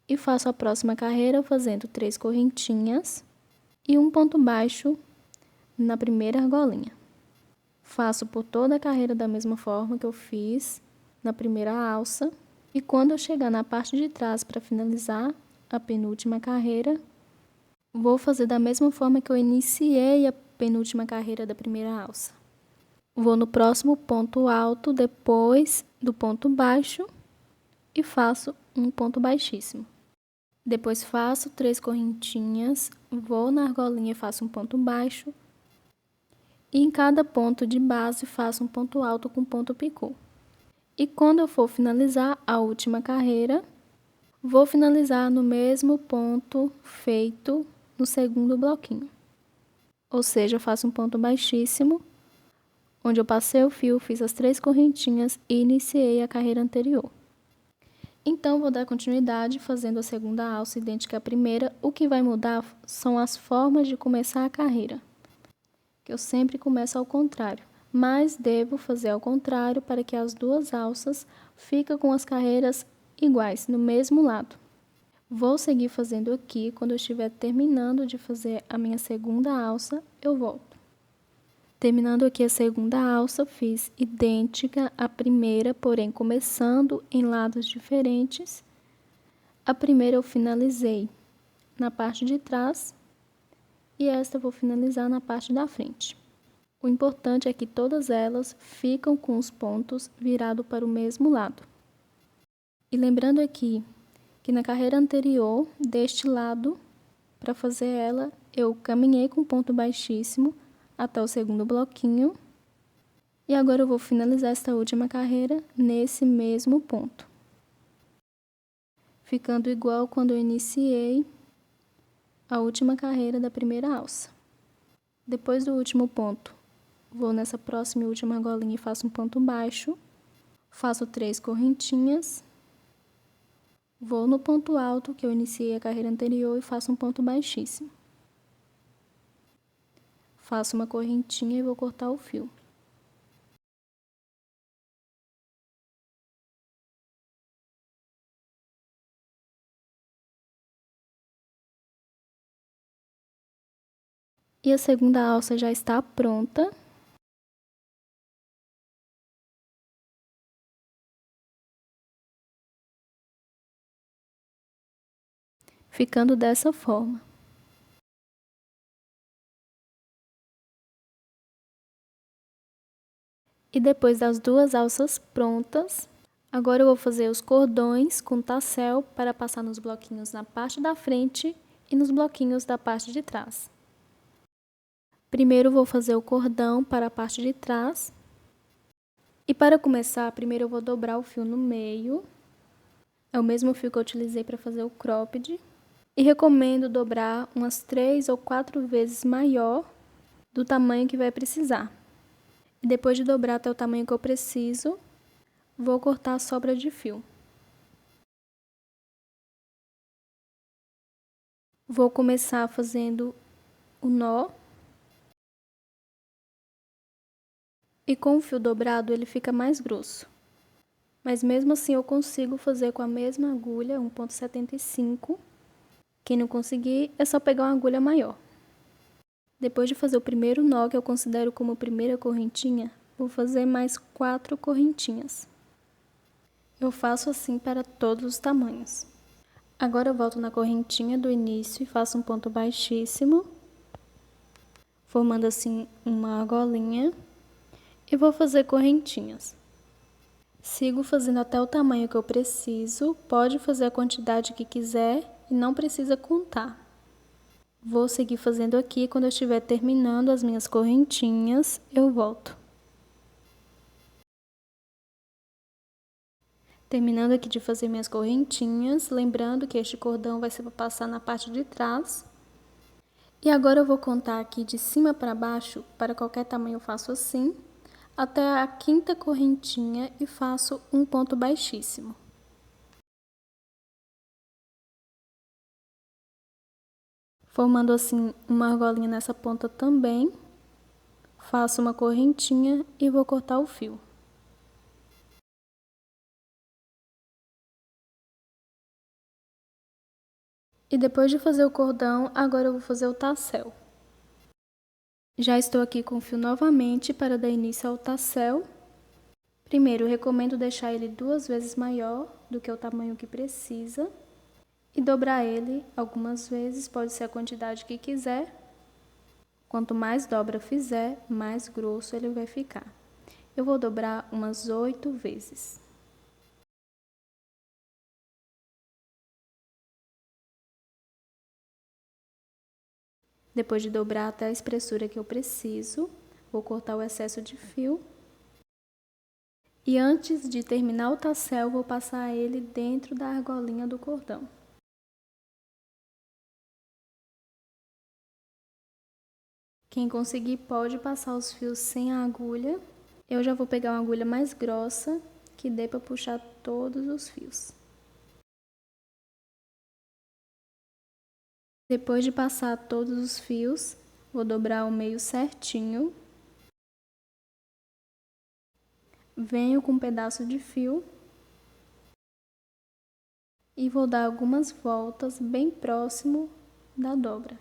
e faço a próxima carreira fazendo 3 correntinhas e um ponto baixo na primeira argolinha. Faço por toda a carreira da mesma forma que eu fiz na primeira alça e quando eu chegar na parte de trás para finalizar a penúltima carreira, vou fazer da mesma forma que eu iniciei a penúltima carreira da primeira alça. Vou no próximo ponto alto depois do ponto baixo e faço um ponto baixíssimo. Depois faço 3 correntinhas, vou na argolinha e faço um ponto baixo. E em cada ponto de base faço um ponto alto com ponto picô. E quando eu for finalizar a última carreira, vou finalizar no mesmo ponto feito no segundo bloquinho. Ou seja, eu faço um ponto baixíssimo, onde eu passei o fio, fiz as 3 correntinhas e iniciei a carreira anterior. Então, vou dar continuidade fazendo a segunda alça idêntica à primeira. O que vai mudar são as formas de começar a carreira, que eu sempre começo ao contrário, mas devo fazer ao contrário para que as duas alças fiquem com as carreiras iguais, no mesmo lado. Vou seguir fazendo aqui, quando eu estiver terminando de fazer a minha segunda alça, eu volto. Terminando aqui a segunda alça, fiz idêntica à primeira, porém começando em lados diferentes. A primeira eu finalizei na parte de trás e esta eu vou finalizar na parte da frente. O importante é que todas elas ficam com os pontos virados para o mesmo lado. E lembrando aqui que na carreira anterior, deste lado, para fazer ela, eu caminhei com ponto baixíssimo até o segundo bloquinho. E agora eu vou finalizar esta última carreira nesse mesmo ponto, ficando igual quando eu iniciei a última carreira da primeira alça. Depois do último ponto, vou nessa próxima e última argolinha e faço um ponto baixo, faço 3 correntinhas, vou no ponto alto que eu iniciei a carreira anterior e faço um ponto baixíssimo. Faço uma correntinha e vou cortar o fio. E a segunda alça já está pronta. ficando dessa forma. E depois das duas alças prontas, agora eu vou fazer os cordões com tassel para passar nos bloquinhos na parte da frente e nos bloquinhos da parte de trás. Primeiro vou fazer o cordão para a parte de trás. E para começar, primeiro eu vou dobrar o fio no meio. É o mesmo fio que eu utilizei para fazer o cropped. E recomendo dobrar umas 3 ou 4 vezes maior do tamanho que vai precisar. E depois de dobrar até o tamanho que eu preciso, vou cortar a sobra de fio. Vou começar fazendo o nó. E com o fio dobrado ele fica mais grosso. Mas mesmo assim eu consigo fazer com a mesma agulha, 1,75. Quem não conseguir, é só pegar uma agulha maior. Depois de fazer o primeiro nó, que eu considero como primeira correntinha, vou fazer mais 4 correntinhas. Eu faço assim para todos os tamanhos. Agora eu volto na correntinha do início e faço um ponto baixíssimo, formando assim uma argolinha, e vou fazer correntinhas. Sigo fazendo até o tamanho que eu preciso, pode fazer a quantidade que quiser e não precisa contar. Vou seguir fazendo aqui, quando eu estiver terminando as minhas correntinhas, eu volto. Terminando aqui de fazer minhas correntinhas, lembrando que este cordão vai ser para passar na parte de trás. E agora eu vou contar aqui de cima para baixo, para qualquer tamanho eu faço assim, até a 5ª correntinha e faço um ponto baixíssimo. Formando assim uma argolinha nessa ponta também, faço uma correntinha e vou cortar o fio. E depois de fazer o cordão, agora eu vou fazer o tassel. Já estou aqui com o fio novamente para dar início ao tassel. Primeiro, eu recomendo deixar ele 2 vezes maior do que o tamanho que precisa. E dobrar ele algumas vezes, pode ser a quantidade que quiser. Quanto mais dobra fizer, mais grosso ele vai ficar. Eu vou dobrar umas 8 vezes. Depois de dobrar até a espessura que eu preciso, vou cortar o excesso de fio. E antes de terminar o tassel, vou passar ele dentro da argolinha do cordão. Quem conseguir pode passar os fios sem a agulha. Eu já vou pegar uma agulha mais grossa, que dê para puxar todos os fios. Depois de passar todos os fios, vou dobrar o meio certinho. Venho com um pedaço de fio e vou dar algumas voltas bem próximo da dobra.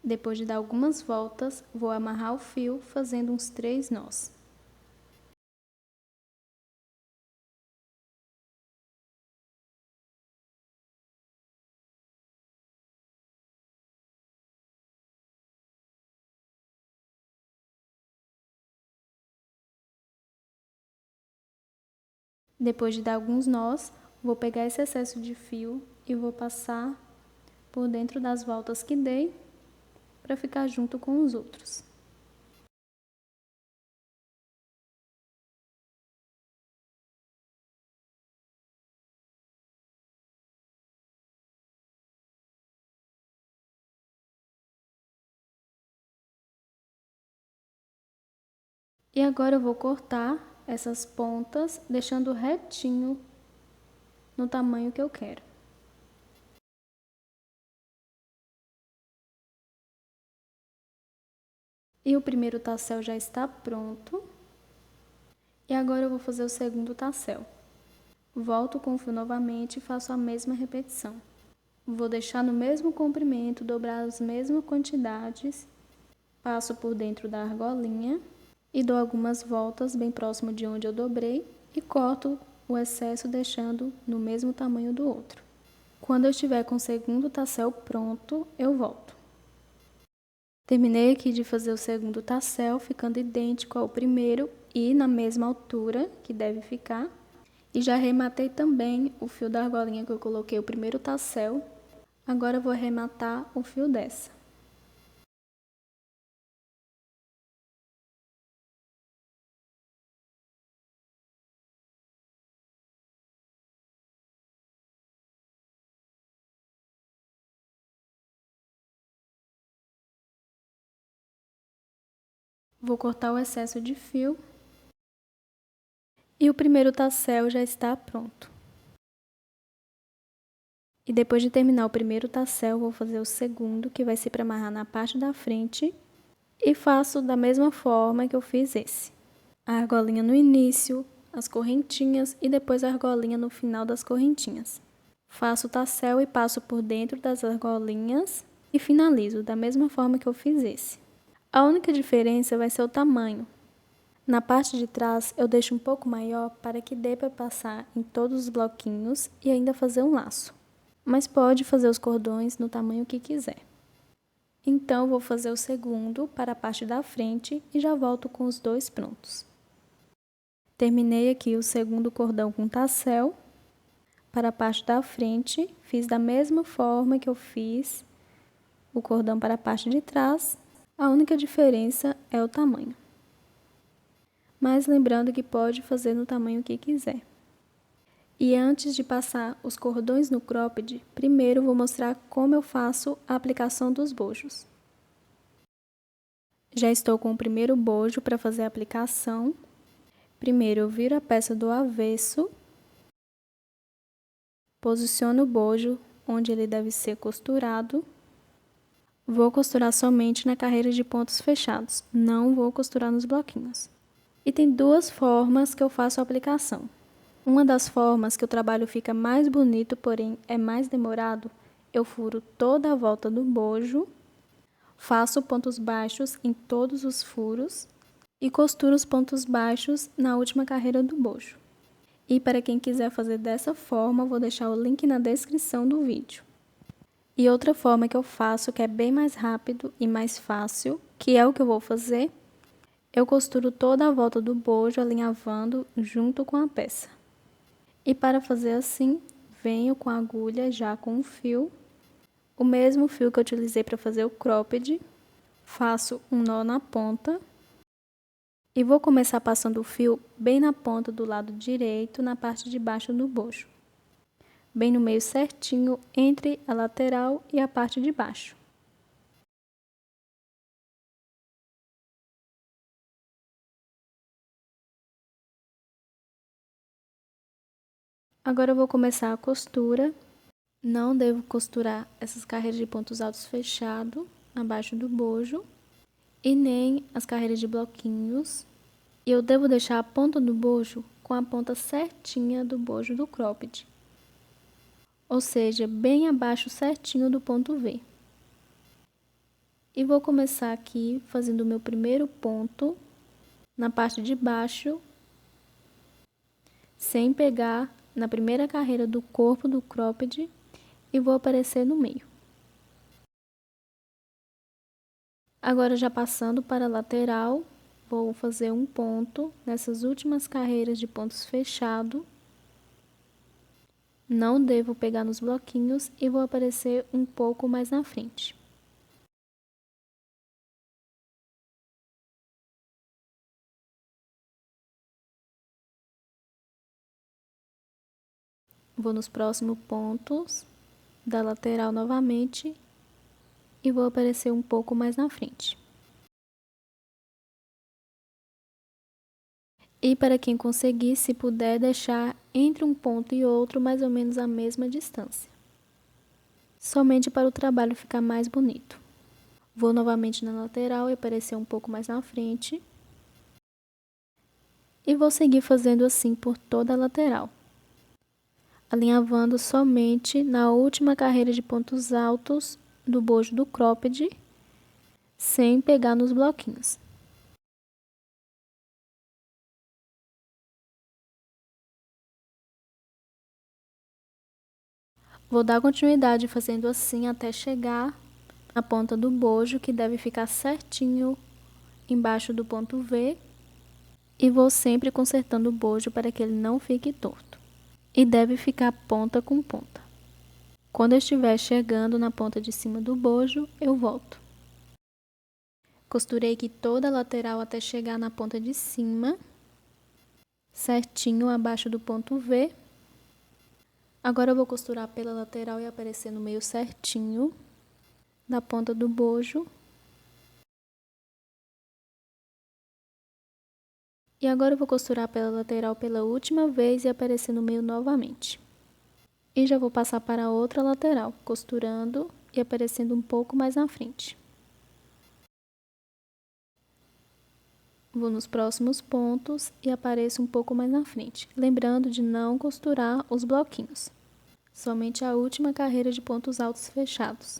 Depois de dar algumas voltas, vou amarrar o fio fazendo uns 3 nós. Depois de dar alguns nós, vou pegar esse excesso de fio e vou passar por dentro das voltas que dei para ficar junto com os outros. E agora eu vou cortar essas pontas, deixando retinho no tamanho que eu quero. E o primeiro tassel já está pronto. E agora eu vou fazer o segundo tassel. Volto com o fio novamente e faço a mesma repetição. Vou deixar no mesmo comprimento, dobrar as mesmas quantidades, passo por dentro da argolinha e dou algumas voltas bem próximo de onde eu dobrei e corto o excesso deixando no mesmo tamanho do outro. Quando eu estiver com o segundo tassel pronto, eu volto. Terminei aqui de fazer o segundo tassel, ficando idêntico ao primeiro e na mesma altura que deve ficar. E já arrematei também o fio da argolinha que eu coloquei o primeiro tassel. Agora eu vou arrematar o fio dessa. Vou cortar o excesso de fio. E o primeiro tassel já está pronto. E depois de terminar o primeiro tassel, vou fazer o segundo, que vai ser para amarrar na parte da frente. E faço da mesma forma que eu fiz esse. A argolinha no início, as correntinhas e depois a argolinha no final das correntinhas. Faço o tassel e passo por dentro das argolinhas e finalizo da mesma forma que eu fiz esse. A única diferença vai ser o tamanho. Na parte de trás eu deixo um pouco maior para que dê para passar em todos os bloquinhos e ainda fazer um laço. Mas pode fazer os cordões no tamanho que quiser. Então vou fazer o segundo para a parte da frente e já volto com os dois prontos. Terminei aqui o segundo cordão com tassel. Para a parte da frente, fiz da mesma forma que eu fiz o cordão para a parte de trás. A única diferença é o tamanho. Mas lembrando que pode fazer no tamanho que quiser. E antes de passar os cordões no cropped, primeiro vou mostrar como eu faço a aplicação dos bojos. Já estou com o primeiro bojo para fazer a aplicação. Primeiro eu viro a peça do avesso, posiciono o bojo onde ele deve ser costurado. Vou costurar somente na carreira de pontos fechados, não vou costurar nos bloquinhos. E tem duas formas que eu faço a aplicação. Uma das formas que o trabalho fica mais bonito, porém é mais demorado, eu furo toda a volta do bojo, faço pontos baixos em todos os furos e costuro os pontos baixos na última carreira do bojo. E para quem quiser fazer dessa forma, vou deixar o link na descrição do vídeo. E outra forma que eu faço, que é bem mais rápido e mais fácil, que é o que eu vou fazer, eu costuro toda a volta do bojo alinhavando junto com a peça. E para fazer assim, venho com a agulha já com o fio, o mesmo fio que eu utilizei para fazer o cropped, faço um nó na ponta e vou começar passando o fio bem na ponta do lado direito, na parte de baixo do bojo, bem no meio certinho entre a lateral e a parte de baixo. Agora eu vou começar a costura. Não devo costurar essas carreiras de pontos altos fechado abaixo do bojo e nem as carreiras de bloquinhos. E eu devo deixar a ponta do bojo com a ponta certinha do bojo do cropped, ou seja, bem abaixo certinho do ponto V. E vou começar aqui fazendo o meu primeiro ponto na parte de baixo, sem pegar na primeira carreira do corpo do cropped e vou aparecer no meio. Agora já passando para a lateral, vou fazer um ponto nessas últimas carreiras de pontos fechado. Não devo pegar nos bloquinhos e vou aparecer um pouco mais na frente. Vou nos próximos pontos da lateral novamente e vou aparecer um pouco mais na frente. E para quem conseguir, se puder, deixar entre um ponto e outro mais ou menos a mesma distância. Somente para o trabalho ficar mais bonito. Vou novamente na lateral e aparecer um pouco mais na frente. E vou seguir fazendo assim por toda a lateral, alinhavando somente na última carreira de pontos altos do bojo do cropped, sem pegar nos bloquinhos. Vou dar continuidade fazendo assim até chegar na ponta do bojo, que deve ficar certinho embaixo do ponto V, e vou sempre consertando o bojo para que ele não fique torto. E deve ficar ponta com ponta. Quando eu estiver chegando na ponta de cima do bojo, eu volto. Costurei aqui toda a lateral até chegar na ponta de cima, certinho abaixo do ponto V. Agora eu vou costurar pela lateral e aparecer no meio certinho da ponta do bojo. E agora eu vou costurar pela lateral pela última vez e aparecer no meio novamente. E já vou passar para a outra lateral, costurando e aparecendo um pouco mais na frente. Vou nos próximos pontos e apareço um pouco mais na frente, lembrando de não costurar os bloquinhos, somente a última carreira de pontos altos fechados.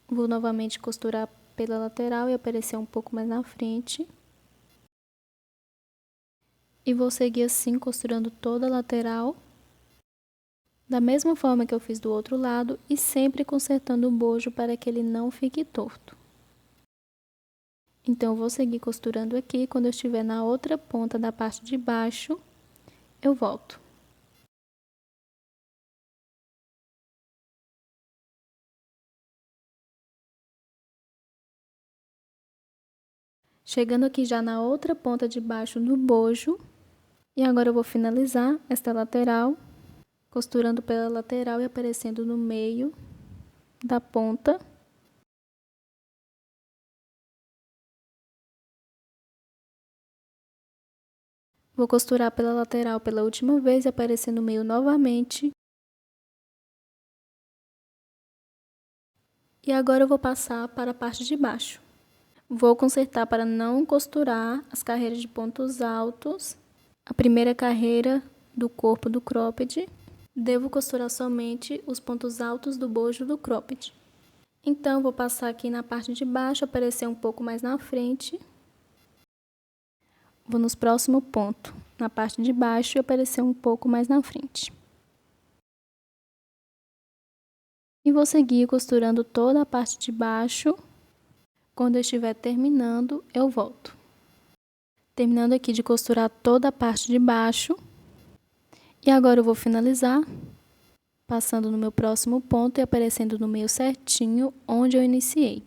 Vou novamente costurar pela lateral e aparecer um pouco mais na frente. E vou seguir assim, costurando toda a lateral, da mesma forma que eu fiz do outro lado, e sempre consertando o bojo para que ele não fique torto. Então, eu vou seguir costurando aqui, quando eu estiver na outra ponta da parte de baixo, eu volto. Chegando aqui já na outra ponta de baixo do bojo, e agora eu vou finalizar esta lateral, costurando pela lateral e aparecendo no meio da ponta. Vou costurar pela lateral pela última vez e aparecer no meio novamente. E agora eu vou passar para a parte de baixo. Vou consertar para não costurar as carreiras de pontos altos. A primeira carreira do corpo do cropped. Devo costurar somente os pontos altos do bojo do cropped. Então, vou passar aqui na parte de baixo, aparecer um pouco mais na frente. Vou nos próximo ponto, na parte de baixo, e aparecer um pouco mais na frente. E vou seguir costurando toda a parte de baixo. Quando eu estiver terminando, eu volto. Terminando aqui de costurar toda a parte de baixo. E agora eu vou finalizar, passando no meu próximo ponto e aparecendo no meio certinho, onde eu iniciei.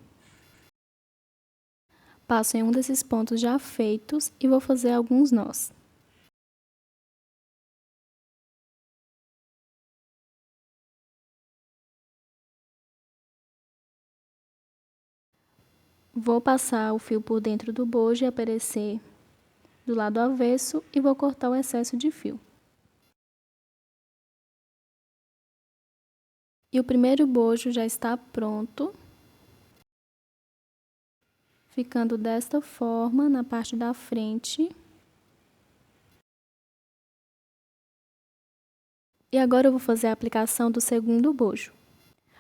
Passo em um desses pontos já feitos e vou fazer alguns nós. Vou passar o fio por dentro do bojo e aparecer do lado avesso e vou cortar o excesso de fio. E o primeiro bojo já está pronto, ficando desta forma na parte da frente. E agora eu vou fazer a aplicação do segundo bojo.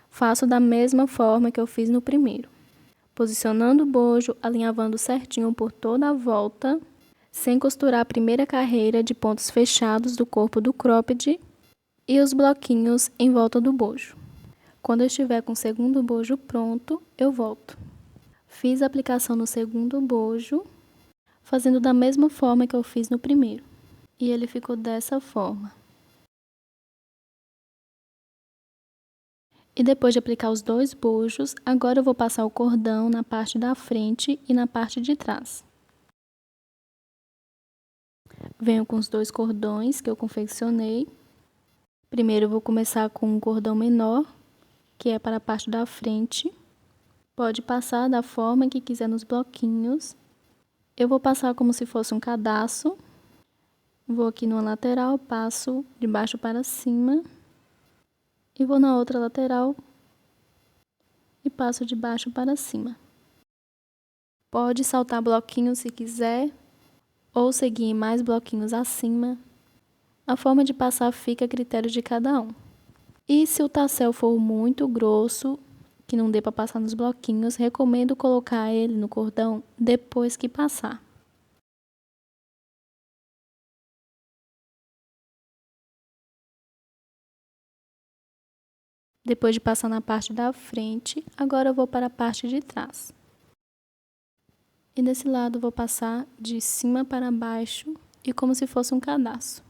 Faço da mesma forma que eu fiz no primeiro, posicionando o bojo, alinhavando certinho por toda a volta, sem costurar a primeira carreira de pontos fechados do corpo do cropped e os bloquinhos em volta do bojo. Quando eu estiver com o segundo bojo pronto, eu volto. Fiz a aplicação no segundo bojo, fazendo da mesma forma que eu fiz no primeiro. E ele ficou dessa forma. E depois de aplicar os dois bojos, agora eu vou passar o cordão na parte da frente e na parte de trás. Venho com os dois cordões que eu confeccionei. Primeiro eu vou começar com um cordão menor, que é para a parte da frente. Pode passar da forma que quiser nos bloquinhos. Eu vou passar como se fosse um cadastro. Vou aqui numa lateral, passo de baixo para cima. E vou na outra lateral e passo de baixo para cima. Pode saltar bloquinhos se quiser, ou seguir mais bloquinhos acima. A forma de passar fica a critério de cada um. E se o tassel for muito grosso, que não dê para passar nos bloquinhos, recomendo colocar ele no cordão depois que passar. Depois de passar na parte da frente, agora eu vou para a parte de trás. E desse lado vou passar de cima para baixo e como se fosse um cadastro.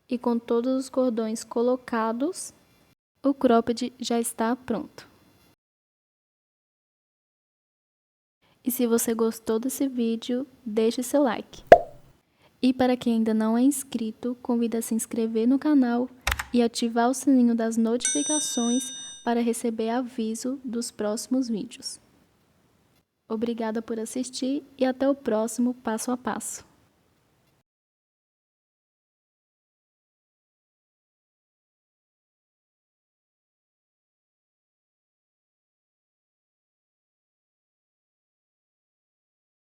E com todos os cordões colocados, o cropped já está pronto. E se você gostou desse vídeo, deixe seu like. E para quem ainda não é inscrito, convido a se inscrever no canal e ativar o sininho das notificações para receber aviso dos próximos vídeos. Obrigada por assistir e até o próximo passo a passo.